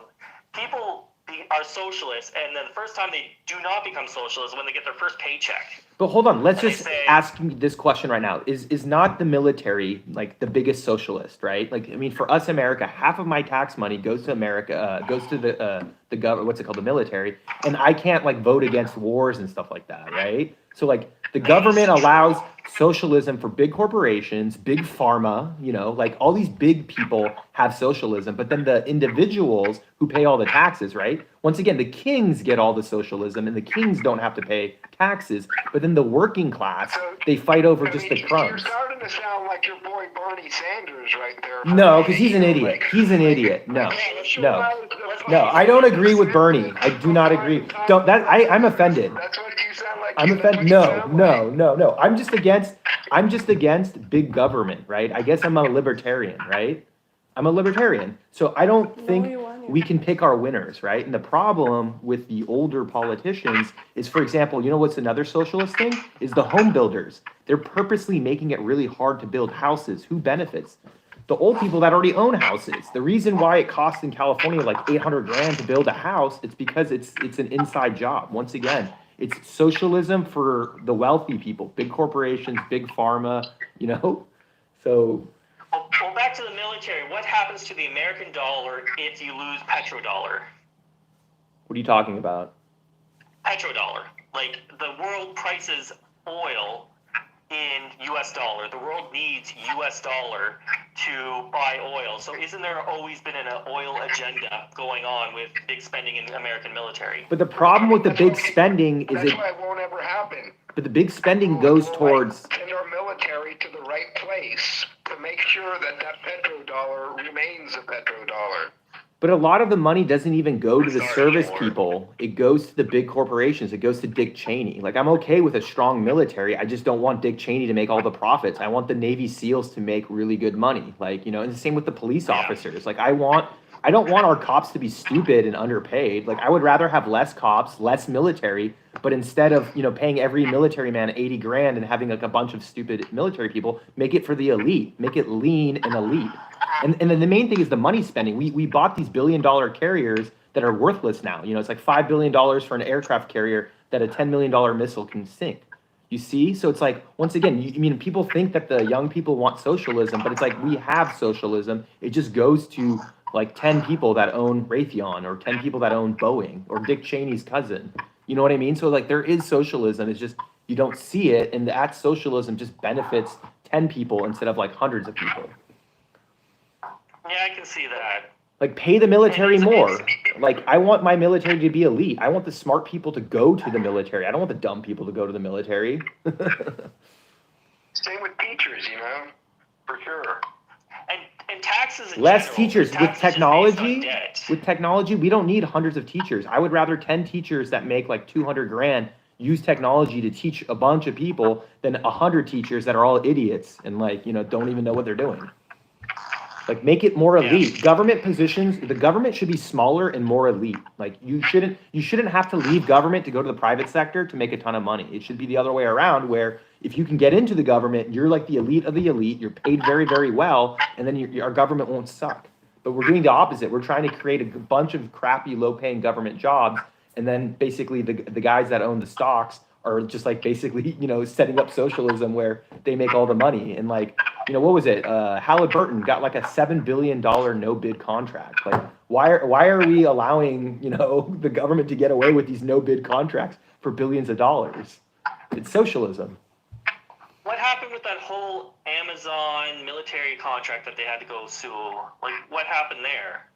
People are socialists, and then the first time they do not become socialists is when they get their first paycheck.
But hold on, let's
And
just
they say-
ask you this question right now. Is not the military like the biggest socialist, right? Like, I mean, for us, America, half of my tax money goes to America, goes to the government, what's it called, the military, and I can't like vote against wars and stuff like that, right? So like the government allows socialism for big corporations, big pharma, like all these big people have socialism, but then the individuals who pay all the taxes, right? Once again, the kings get all the socialism and the kings don't have to pay taxes, but then the working class, they fight over just the
You're
crumbs.
starting to sound like your boy Bernie Sanders right there.
No, because he's an idiot. He's an idiot. No, I don't agree with Bernie. I do not agree. I'm offended.
That's what you sound like.
I'm offended. No. I'm just against big government, right? I guess I'm a libertarian, right? I'm a libertarian. So I don't think we can pick our winners, right? And the problem with the older politicians is, for example, what's another socialist thing? Is the home builders. They're purposely making it really hard to build houses. Who benefits? The old people that already own houses. The reason why it costs in California like 800 grand to build a house, it's because it's an inside job. Once again, it's socialism for the wealthy people, big corporations, big pharma, so.
Well, back to the military. What happens to the American dollar if you lose petrodollar?
What are you talking about?
Petrodollar. Like, the world prices oil in US dollar. The world needs US dollar to buy oil. So isn't there always been an oil agenda going on with big spending in the American military?
But the problem with the big spending is
That's why it won't ever happen.
but the big spending goes towards.
Send our military to the right place to make sure that petrodollar remains a petrodollar.
But a lot of the money doesn't even go to the service people. It goes to the big corporations. It goes to Dick Cheney. Like, I'm okay with a strong military. I just don't want Dick Cheney to make all the profits. I want the Navy SEALs to make really good money. Like, and the same with the police officers. Like, I don't want our cops to be stupid and underpaid. Like, I would rather have less cops, less military, but instead of, paying every military man 80 grand and having like a bunch of stupid military people, make it for the elite, make it lean and elite. And then the main thing is the money spending. We bought these $1 billion carriers that are worthless now. It's like $5 billion for an aircraft carrier that a $10 million missile can sink. You see? So it's like, once again, people think that the young people want socialism, but it's like we have socialism. It just goes to like 10 people that own Raytheon or 10 people that own Boeing or Dick Cheney's cousin. You know what I mean? So like there is socialism. It's just you don't see it. And that socialism just benefits 10 people instead of like hundreds of people.
Yeah, I can see that.
Like, pay the military more. Like, I want my military to be elite. I want the smart people to go to the military. I don't want the dumb people to go to the military.
Same with teachers, for sure.
And taxes in
Less
general,
teachers with
taxes just based on
technology.
debt.
With technology, we don't need hundreds of teachers. I would rather 10 teachers that make like 200 grand use technology to teach a bunch of people than 100 teachers that are all idiots and like, don't even know what they're doing. Like, make it more elite. Government positions, the government should be smaller and more elite. Like, you shouldn't have to leave government to go to the private sector to make a ton of money. It should be the other way around, where if you can get into the government, you're like the elite of the elite, you're paid very, very well, and then our government won't suck. But we're doing the opposite. We're trying to create a bunch of crappy, low-paying government jobs, and then basically the guys that own the stocks are just like basically, setting up socialism where they make all the money. And like, what was it? Halliburton got like a $7 billion no bid contract. Like, why are we allowing, the government to get away with these no bid contracts for billions of dollars? It's socialism.
What happened with that whole Amazon military contract that they had to go sue? Like, what happened there?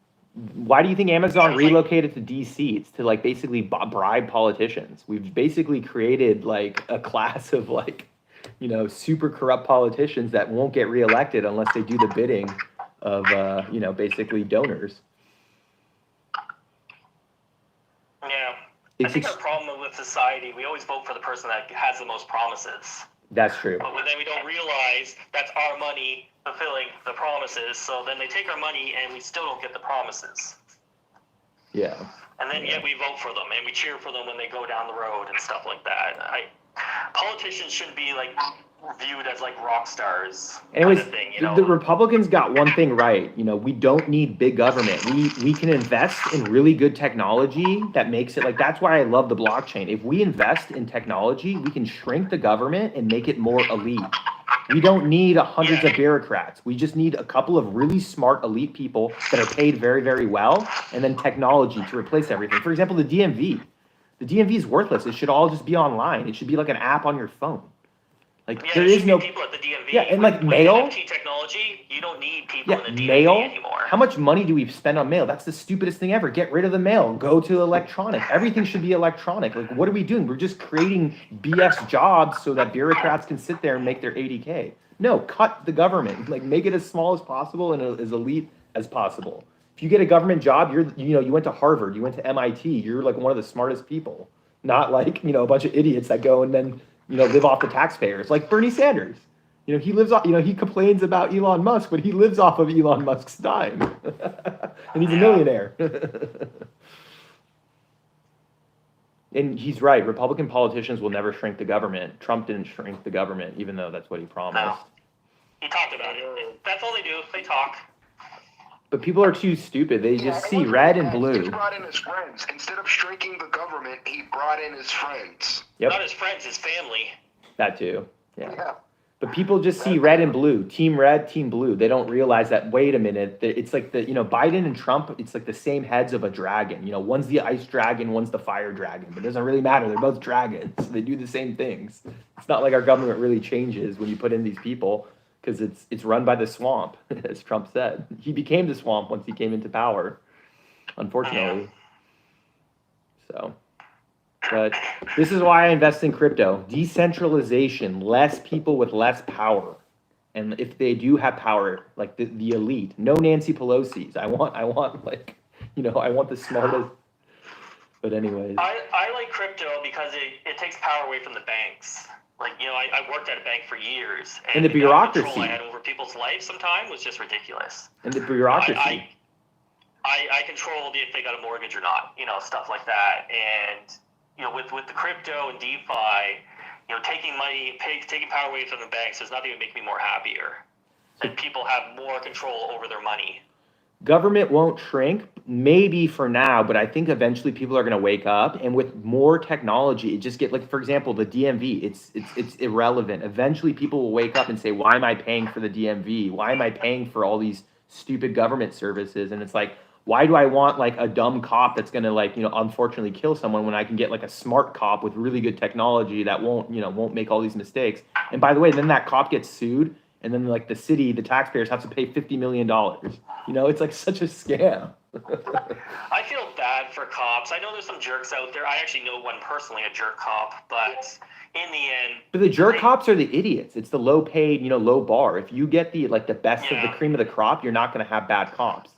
Why do you think Amazon relocated to DC? It's to like basically bribe politicians. We've basically created like a class of like, super corrupt politicians that won't get reelected unless they do the bidding of, basically donors.
Yeah. I think our problem with society, we always vote for the person that has the most promises.
That's true.
But then we don't realize that's our money fulfilling the promises. So then they take our money and we still don't get the promises.
Yeah.
And then yet we vote for them and we cheer for them when they go down the road and stuff like that. Politicians shouldn't be like viewed as like rock stars.
Anyways,
kind of thing,
the Republicans got one thing right. We don't need big government. We can invest in really good technology that makes it like, that's why I love the blockchain. If we invest in technology, we can shrink the government and make it more elite. We don't need hundreds of bureaucrats. We just need a couple of really smart elite people that are paid very, very well, and then technology to replace everything. For example, the DMV. The DMV is worthless. It should all just be online. It should be like an app on your phone. Like, there is no
people at the DMV.
Yeah, and like mail.
With NFT technology, you don't need people in the DMV
mail
anymore.
How much money do we spend on mail? That's the stupidest thing ever. Get rid of the mail. Go to electronic. Everything should be electronic. Like, what are we doing? We're just creating BS jobs so that bureaucrats can sit there and make their 80K. No, cut the government. Like, make it as small as possible and as elite as possible. If you get a government job, you went to Harvard, you went to MIT, you're like one of the smartest people. Not like, a bunch of idiots that go and then live off the taxpayers, like Bernie Sanders. He lives off, he complains about Elon Musk, but he lives off of Elon Musk's dime. And he's a millionaire. And he's right. Republican politicians will never shrink the government. Trump didn't shrink the government, even though that's what he promised.
No. He talked about it. That's all they do. They talk.
But people are too stupid. They just see red and blue.
He brought in his friends. Instead of shrinking the government, he brought in his friends.
Yep.
Not his friends, his family.
That too. Yeah.
Yeah.
But people just see red and blue, team red, team blue. They don't realize that, wait a minute, it's like Biden and Trump, it's like the same heads of a dragon. One's the ice dragon, one's the fire dragon. But it doesn't really matter. They're both dragons. They do the same things. It's not like our government really changes when you put in these people, because it's run by the swamp, as Trump said. He became the swamp once he came into power, unfortunately. So, but this is why I invest in crypto. Decentralization, less people with less power. And if they do have power, like the elite, no Nancy Pelosi's. I want like, I want the smartest. But anyways.
I like crypto because it takes power away from the banks. Like, I worked at a bank for years.
And the bureaucracy.
The control I had over people's lives sometimes was just ridiculous.
And the bureaucracy.
I controlled if they got a mortgage or not, stuff like that. And, with the crypto and DeFi, taking money, taking power away from the banks, there's nothing that would make me more happier. That people have more control over their money.
Government won't shrink, maybe for now, but I think eventually people are going to wake up, and with more technology, it just like, for example, the DMV, it's irrelevant. Eventually people will wake up and say, why am I paying for the DMV? Why am I paying for all these stupid government services? And it's like, why do I want like a dumb cop that's going to like, unfortunately kill someone when I can get like a smart cop with really good technology that won't make all these mistakes? And by the way, then that cop gets sued and then like the city, the taxpayers have to pay $50 million. You know, it's like such a scam.
I feel bad for cops. I know there's some jerks out there. I actually know one personally, a jerk cop, but in the end,
But the jerk cops are the idiots. It's the low paid, you know, low bar. If you get the best of the
Yeah.
cream of the crop, you're not going to have bad cops.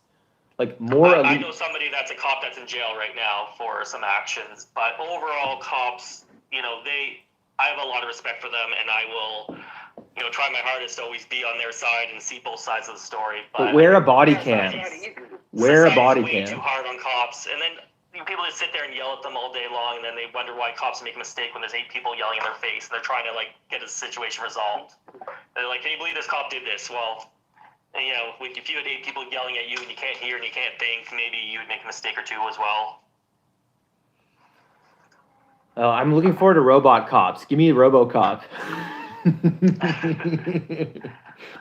Like more
I
elite.
know somebody that's a cop that's in jail right now for some actions, but overall cops, you know, I have a lot of respect for them, and I will, you know, try my hardest to always be on their side and see both sides of the story.
But wear a body
Yeah,
cam.
it's not easy.
Wear a
Society's
body
way
cam.
too hard on cops, and then people just sit there and yell at them all day long, and then they wonder why cops make a mistake when there's 8 people yelling in their face, and they're trying to like get a situation resolved. They're like, "Can you believe this cop did this?" Well, and, you know, if you had 8 people yelling at you and you can't hear and you can't think, maybe you would make a mistake or two as well.
I'm looking forward to robot cops. Give me RoboCop.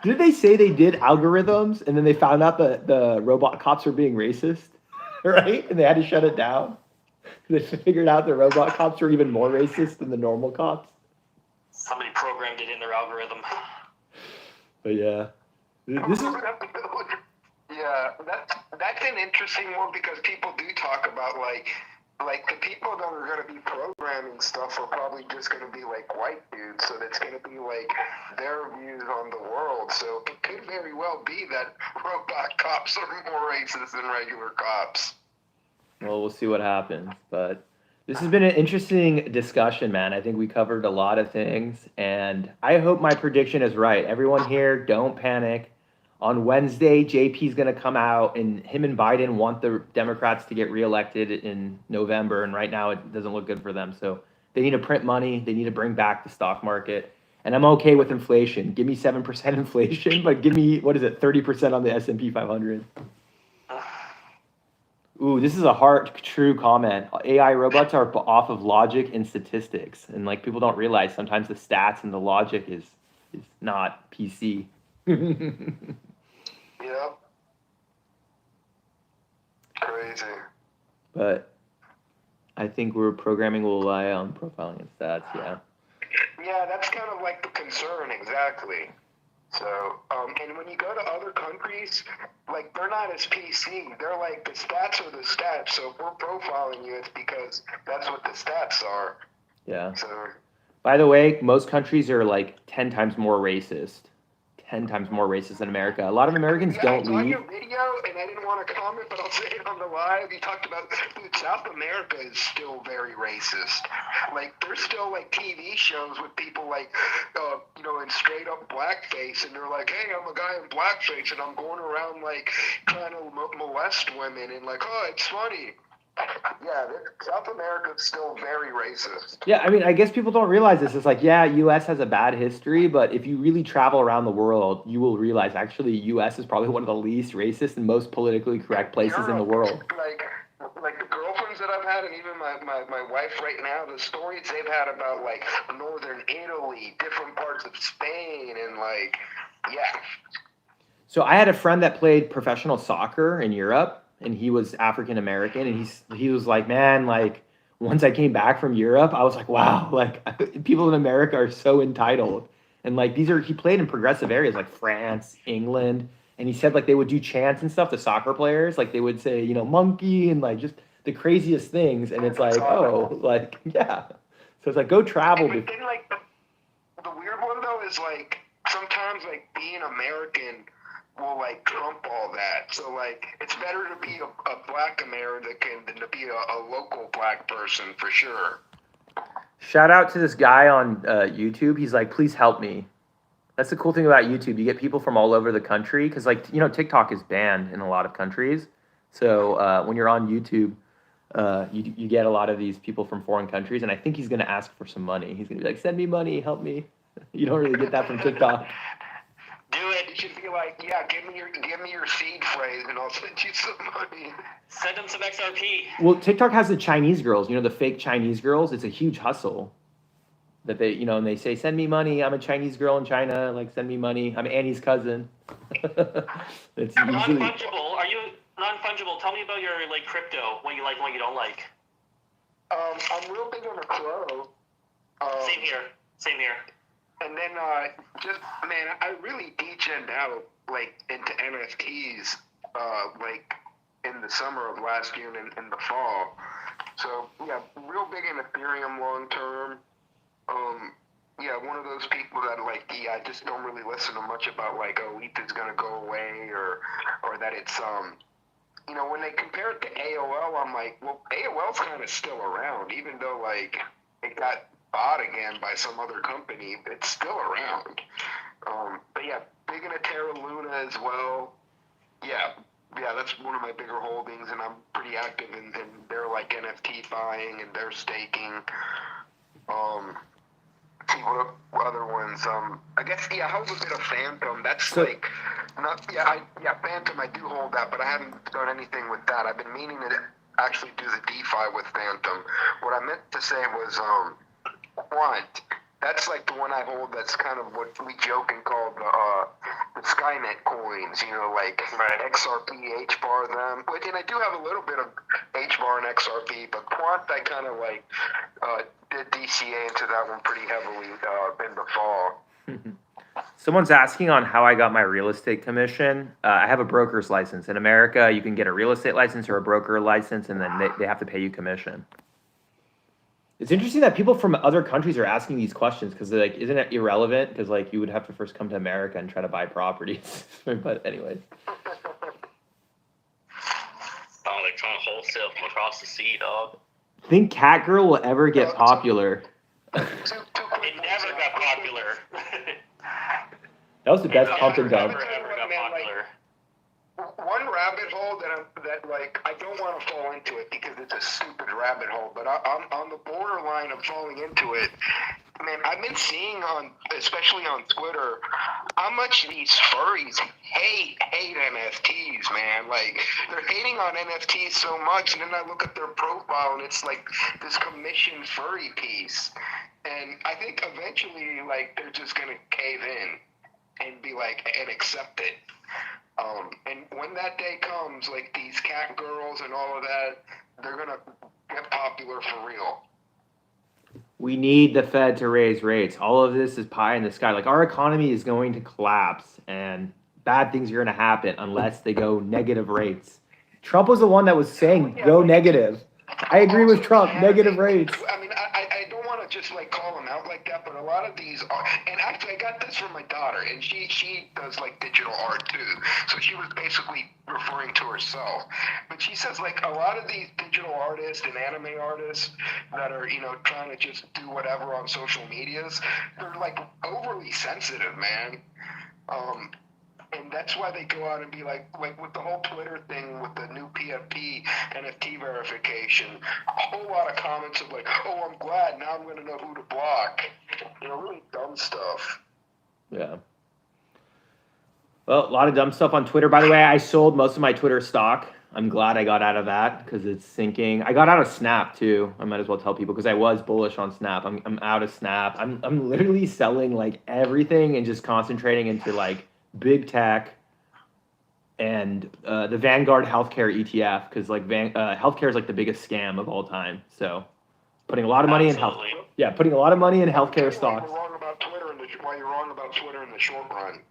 Did they say they did algorithms and then they found out that the robot cops were being racist? Right? And they had to shut it down? They figured out the robot cops were even more racist than the normal cops?
Somebody programmed it in their algorithm.
But yeah. This is...
Yeah, that's an interesting one because people do talk about like the people that are going to be programming stuff are probably just going to be like white dudes, so that's going to be like their views on the world. So it could very well be that robot cops are more racist than regular cops.
Well, we'll see what happens. But this has been an interesting discussion, man. I think we covered a lot of things, and I hope my prediction is right. Everyone here, don't panic. On Wednesday, JP's going to come out, and him and Biden want the Democrats to get reelected in November, and right now it doesn't look good for them. So they need to print money. They need to bring back the stock market. And I'm okay with inflation. Give me 7% inflation, but give me, 30% on the S&P 500. Ooh, this is a hard, true comment. AI robots are off of logic and statistics. And like people don't realize sometimes the stats and the logic is not PC.
Yep. Crazy.
But I think programming will rely on profiling and stats, yeah.
Yeah, that's kind of like the concern, exactly. So, and when you go to other countries, like, they're not as PC. They're like, the stats are the stats. So if we're profiling you, it's because that's what the stats are.
Yeah.
So,
By the way, most countries are like 10 times more racist. 10 times more racist than America. A lot of Americans
yeah,
don't
I saw
leave.
your video, and I didn't want to comment, but I'll say it on the live. You talked about, dude, South America is still very racist. Like, there's still, like, TV shows with people, like, you know, in straight-up blackface, and they're like, hey, I'm a guy in blackface, and I'm going around, like, trying to molest women, and like, oh, it's funny. Yeah, South America's still very racist.
Yeah, I mean, I guess people don't realize this. It's like, yeah, U.S. has a bad history, but if you really travel around the world, you will realize actually U.S. is probably one of the least racist and most politically correct places in the world.
Like the girlfriends that I've had, and even my wife right now, the stories they've had about like northern Italy, different parts of Spain, and like, yeah.
So I had a friend that played professional soccer in Europe, and he was African American, and he was like, man, like once I came back from Europe, I was like, wow, like people in America are so entitled, and like he played in progressive areas like France, England, and he said like they would do chants and stuff to soccer players, like they would say, you know, monkey, and like just the craziest things, and it's like, oh, like yeah, so it's like go travel.
But then like the weird one though is like sometimes like being American will like trump all that. So like it's better to be a black American than to be a local black person for sure.
Shout out to this guy on YouTube. He's like, please help me. That's the cool thing about YouTube. You get people from all over the country because like, you know, TikTok is banned in a lot of countries. So when you're on YouTube, you get a lot of these people from foreign countries. And I think he's going to ask for some money. He's going to be like, send me money, help me. You don't really get that from TikTok.
Do it. You should be like, yeah, give me your seed phrase, and I'll send you some money.
Send them some XRP.
Well, TikTok has the Chinese girls. You know, the fake Chinese girls. It's a huge hustle. That they, you know, and they say, send me money. I'm a Chinese girl in China. Like, send me money. I'm Annie's cousin. It's usually...
Non-fungible. Are you non-fungible? Tell me about your like crypto. What you like and what you don't like.
I'm real big on a crow.
Same here.
And then just man, I really degen out like into NFTs like in the summer of last year and in the fall. So yeah, real big in Ethereum long term. Yeah, one of those people that like, yeah, I just don't really listen to much about like, oh, ETH is gonna go away or that it's you know, when they compare it to AOL, I'm like, well, AOL's kind of still around, even though like it got bought again by some other company. It's still around. But yeah, big into Terra Luna as well. Yeah, that's one of my bigger holdings, and I'm pretty active in their like NFT buying and their staking. See what other ones? I guess I hold a bit of Phantom. That's like not Phantom. I do hold that, but I haven't done anything with that. I've been meaning to actually do the DeFi with Phantom. What I meant to say was Quant. That's like the one I hold. That's kind of what we joke and call the Skynet coins. You know, like XRP, HBAR, them. And I do have a little bit of HBAR and XRP, but Quant I kind of like did DCA into that one pretty heavily in the fall.
Someone's asking on how I got my real estate commission. I have a broker's license. In America, you can get a real estate license or a broker license, and then they have to pay you commission. It's interesting that people from other countries are asking these questions because like, isn't it irrelevant? Because like you would have to first come to America and try to buy properties. But anyways.
Sound like trying to wholesale from across the sea, dog.
Think Cat Girl will ever get popular?
It never got popular.
That was the best pump and dump.
Never got popular.
One rabbit hole that like I don't want to fall into it because it's a stupid rabbit hole, but I'm on the borderline of falling into it. Man, I've been seeing especially on Twitter, how much these furries hate NFTs, man. Like they're hating on NFTs so much, and then I look at their profile and it's like this commissioned furry piece, and I think eventually like they're just gonna cave in and be like and accept it. And when that day comes, like these cat girls and all of that, they're gonna get popular for real.
We need the Fed to raise rates. All of this is pie in the sky. Like our economy is going to collapse and bad things are going to happen unless they go negative rates. Trump was the one that was saying go negative. I agree with Trump, negative rates.
I mean, I don't want to just like call them out like that, but a lot of these are, and actually I got this from my daughter, and she does like digital art too, so she was basically referring to herself. But she says like a lot of these digital artists and anime artists that are, you know, trying to just do whatever on social medias, they're like overly sensitive, man. And that's why they go out and be like with the whole Twitter thing with the new PFP NFT verification, a whole lot of comments of like, oh, I'm glad, now I'm going to know who to block. You know, really dumb stuff.
Yeah. Well, a lot of dumb stuff on Twitter. By the way, I sold most of my Twitter stock. I'm glad I got out of that because it's sinking. I got out of Snap too. I might as well tell people because I was bullish on Snap. I'm out of Snap. I'm literally selling like everything and just concentrating into like big tech and the Vanguard healthcare ETF because like healthcare is like the biggest scam of all time. So putting a lot of money in health. Yeah, putting a lot of money in healthcare stocks.
You're wrong about Twitter why you're wrong about Twitter in the short run.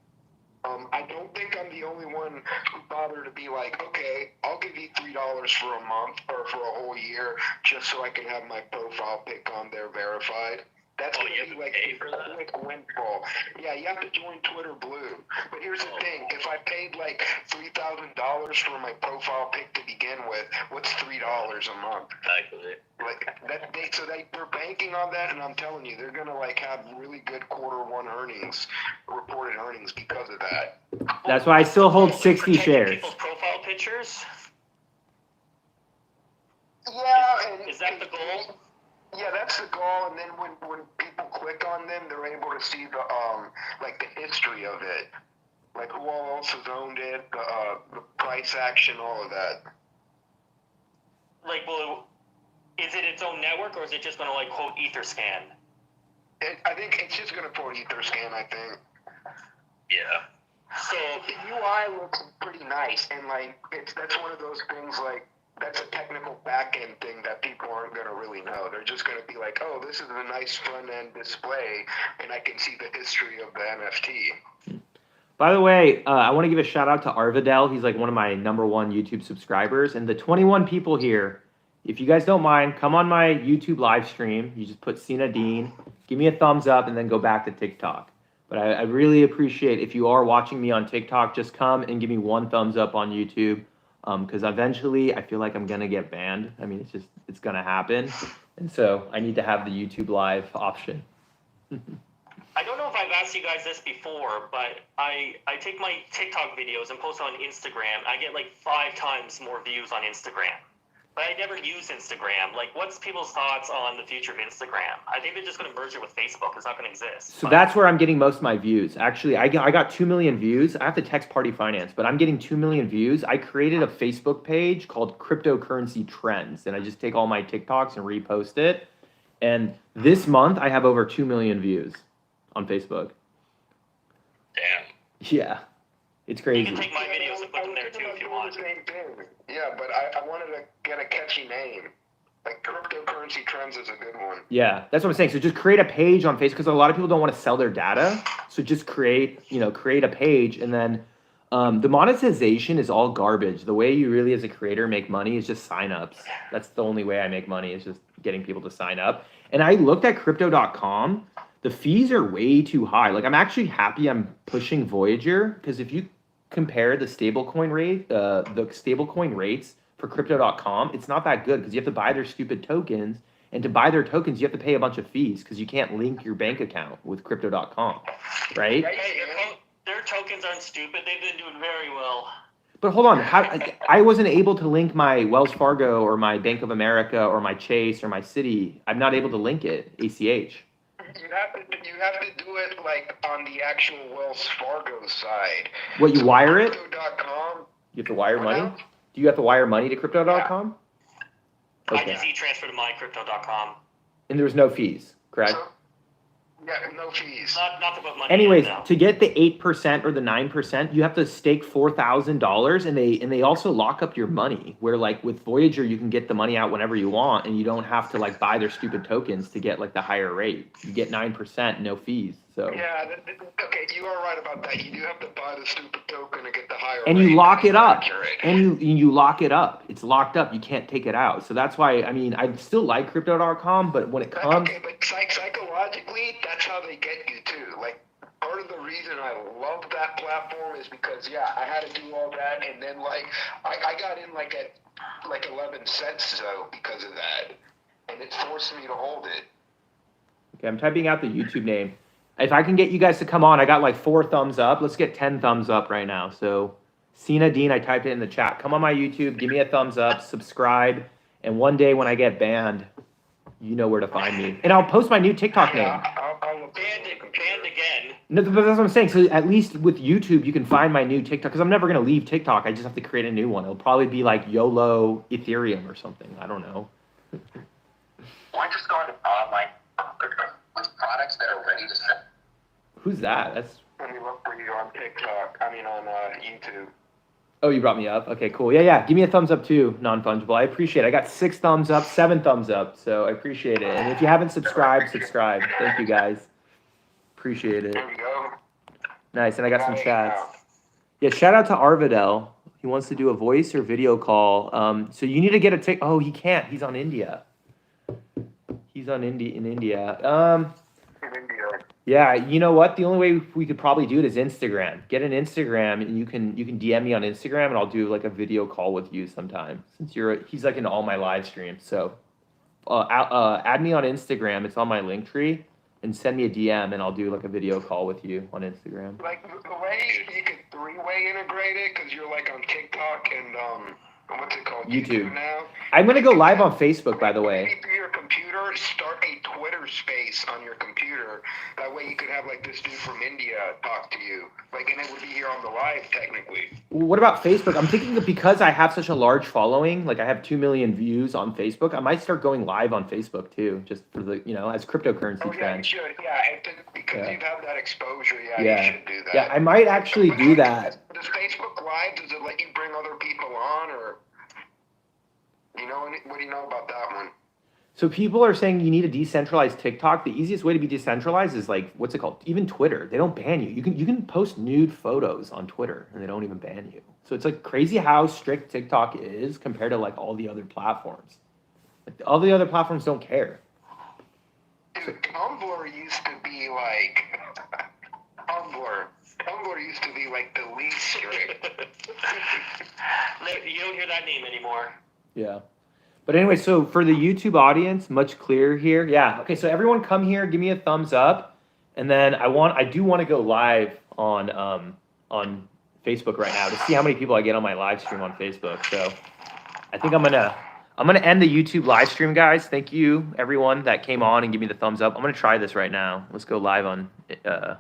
I don't think I'm the only one who bothered to be like, okay, I'll give you $3 for a month or for a whole year just so I can have my profile pic on there verified. That's going to be like a quick windfall. Yeah, you have to join Twitter Blue. But here's the thing. If I paid like $3,000 for my profile pic to begin with, what's $3 a month?
Exactly.
Like that, they're banking on that, and I'm telling you, they're gonna like have really good quarter-1 earnings, reported earnings because of that.
That's why I still hold 60 shares.
People's profile pictures.
Yeah,
is that the goal?
Yeah, that's the goal. And then when people click on them, they're able to see the like the history of it, like who all else has owned it, the price action, all of that.
Like, well, is it its own network, or is it just going to like quote Etherscan?
I think it's just going to quote Etherscan. I think.
Yeah.
So
the UI looks pretty nice, and like that's one of those things like that's a technical back-end thing that people aren't going to really know. They're just going to be like, oh, this is a nice front-end display, and I can see the history of the NFT.
By the way, I want to give a shout out to Arvidel. He's like one of my #1 YouTube subscribers. And the 21 people here, if you guys don't mind, come on my YouTube live stream. You just put Sina Dean, give me a thumbs up, and then go back to TikTok. But I really appreciate if you are watching me on TikTok, just come and give me 1 thumbs up on YouTube. Because eventually I feel like I'm going to get banned. I mean, it's going to happen. And so I need to have the YouTube live option.
I don't know if I've asked you guys this before, but I take my TikTok videos and post on Instagram. I get like 5 times more views on Instagram. But I never use Instagram. Like, what's people's thoughts on the future of Instagram? I think they're just going to merge it with Facebook. It's not going to exist.
So that's where I'm getting most of my views. Actually, I got 2 million views. I have to text Party Finance, but I'm getting 2 million views. I created a Facebook page called Cryptocurrency Trends, and I just take all my TikToks and repost it. And this month, I have over 2 million views on Facebook.
Damn.
Yeah, it's crazy.
You can take my videos and put them there too if you want.
Yeah, but I wanted to get a catchy name. Like Cryptocurrency Trends is a good one.
Yeah, that's what I'm saying. So just create a page on Facebook because a lot of people don't want to sell their data. So just create a page, and then the monetization is all garbage. The way you really as a creator make money is just signups. That's the only way I make money is just getting people to sign up. And I looked at crypto.com. The fees are way too high. Like I'm actually happy I'm pushing Voyager because if you compare the stablecoin rates for crypto.com, it's not that good because you have to buy their stupid tokens, and to buy their tokens you have to pay a bunch of fees because you can't link your bank account with crypto.com, right?
Hey, their tokens aren't stupid. They've been doing very well.
But hold on, I wasn't able to link my Wells Fargo or my Bank of America or my Chase or my Citi. I'm not able to link it, ACH.
You have to do it like on the actual Wells Fargo side.
What, you wire it?
Crypto.com.
You have to wire money? Do you have to wire money to crypto.com?
I just e-transfer to mycrypto.com.
And there's no fees, correct?
Yeah, no fees.
Not to put money
Anyways,
in, no.
to get the 8% or the 9%, you have to stake $4,000, and they also lock up your money. Where like with Voyager, you can get the money out whenever you want, and you don't have to like buy their stupid tokens to get like the higher rate. You get 9%, no fees. So
yeah, okay, you are right about that. You do have to buy the stupid token to get the higher
and
rate.
you lock it up,
Accurate.
and you lock it up. It's locked up. You can't take it out. So that's why I mean I still like crypto.com, but when it comes,
okay, but psychologically, that's how they get you too. Like part of the reason I love that platform is because I had to do all that, and then like I got in like at like 11 cents though because of that, and it forced me to hold it.
okay, I'm typing out the YouTube name. If I can get you guys to come on, I got like 4 thumbs up. Let's get 10 thumbs up right now. So Sina Dean, I typed it in the chat. Come on my YouTube, give me a thumbs up, subscribe, and one day when I get banned, you know where to find me. And I'll post my new TikTok name.
Banned again.
No, but that's what I'm saying. So at least with YouTube, you can find my new TikTok because I'm never going to leave TikTok. I just have to create a new one. It'll probably be like YOLO Ethereum or something. I don't know.
I just started like products that are ready to sell.
Who's that? That's.
Let me look for you on TikTok. I mean on YouTube.
Oh, you brought me up. Okay, cool. Yeah. Give me a thumbs up too, non-fungible. I appreciate it. I got 6 thumbs up, 7 thumbs up. So I appreciate it. And if you haven't subscribed, subscribe. Thank you guys. Appreciate it.
There we go.
Nice. And I got some chats. Yeah, shout out to Arvidel. He wants to do a voice or video call. So you need to get a Oh, he can't. He's on India. He's on in India.
In India.
Yeah, you know what? The only way we could probably do it is Instagram. Get an Instagram, and you can DM me on Instagram, and I'll do like a video call with you sometime. Since he's like in all my live streams. So add me on Instagram. It's on my link tree, and send me a DM, and I'll do like a video call with you on Instagram.
Like the way you could 3-way integrate it because you're like on TikTok and what's it called?
YouTube
now.
I'm gonna go live on Facebook, by the way.
Maybe through your computer, start a Twitter space on your computer. That way you could have like this dude from India talk to you. Like, and it would be here on the live technically.
What about Facebook? I'm thinking that because I have such a large following, like I have 2 million views on Facebook, I might start going live on Facebook too, just for the, as cryptocurrency trends.
You should. Yeah, because you have that exposure, you should do that.
Yeah, I might actually do that.
Does Facebook Live, does it let you bring other people on or? What do you know about that one?
So people are saying you need a decentralized TikTok. The easiest way to be decentralized is like, what's it called? Even Twitter. They don't ban you. You can post nude photos on Twitter and they don't even ban you. So it's like crazy how strict TikTok is compared to like all the other platforms. Like all the other platforms don't care.
Dude, Tumblr used to be like Tumblr used to be like the least strict.
You don't hear that name anymore.
Yeah. But anyway, so for the YouTube audience, much clearer here. Yeah. Okay. So everyone come here, give me a thumbs up. And then I do want to go live on Facebook right now to see how many people I get on my live stream on Facebook. So I think I'm gonna end the YouTube live stream, guys. Thank you everyone that came on and give me the thumbs up. I'm gonna try this right now. Let's go live on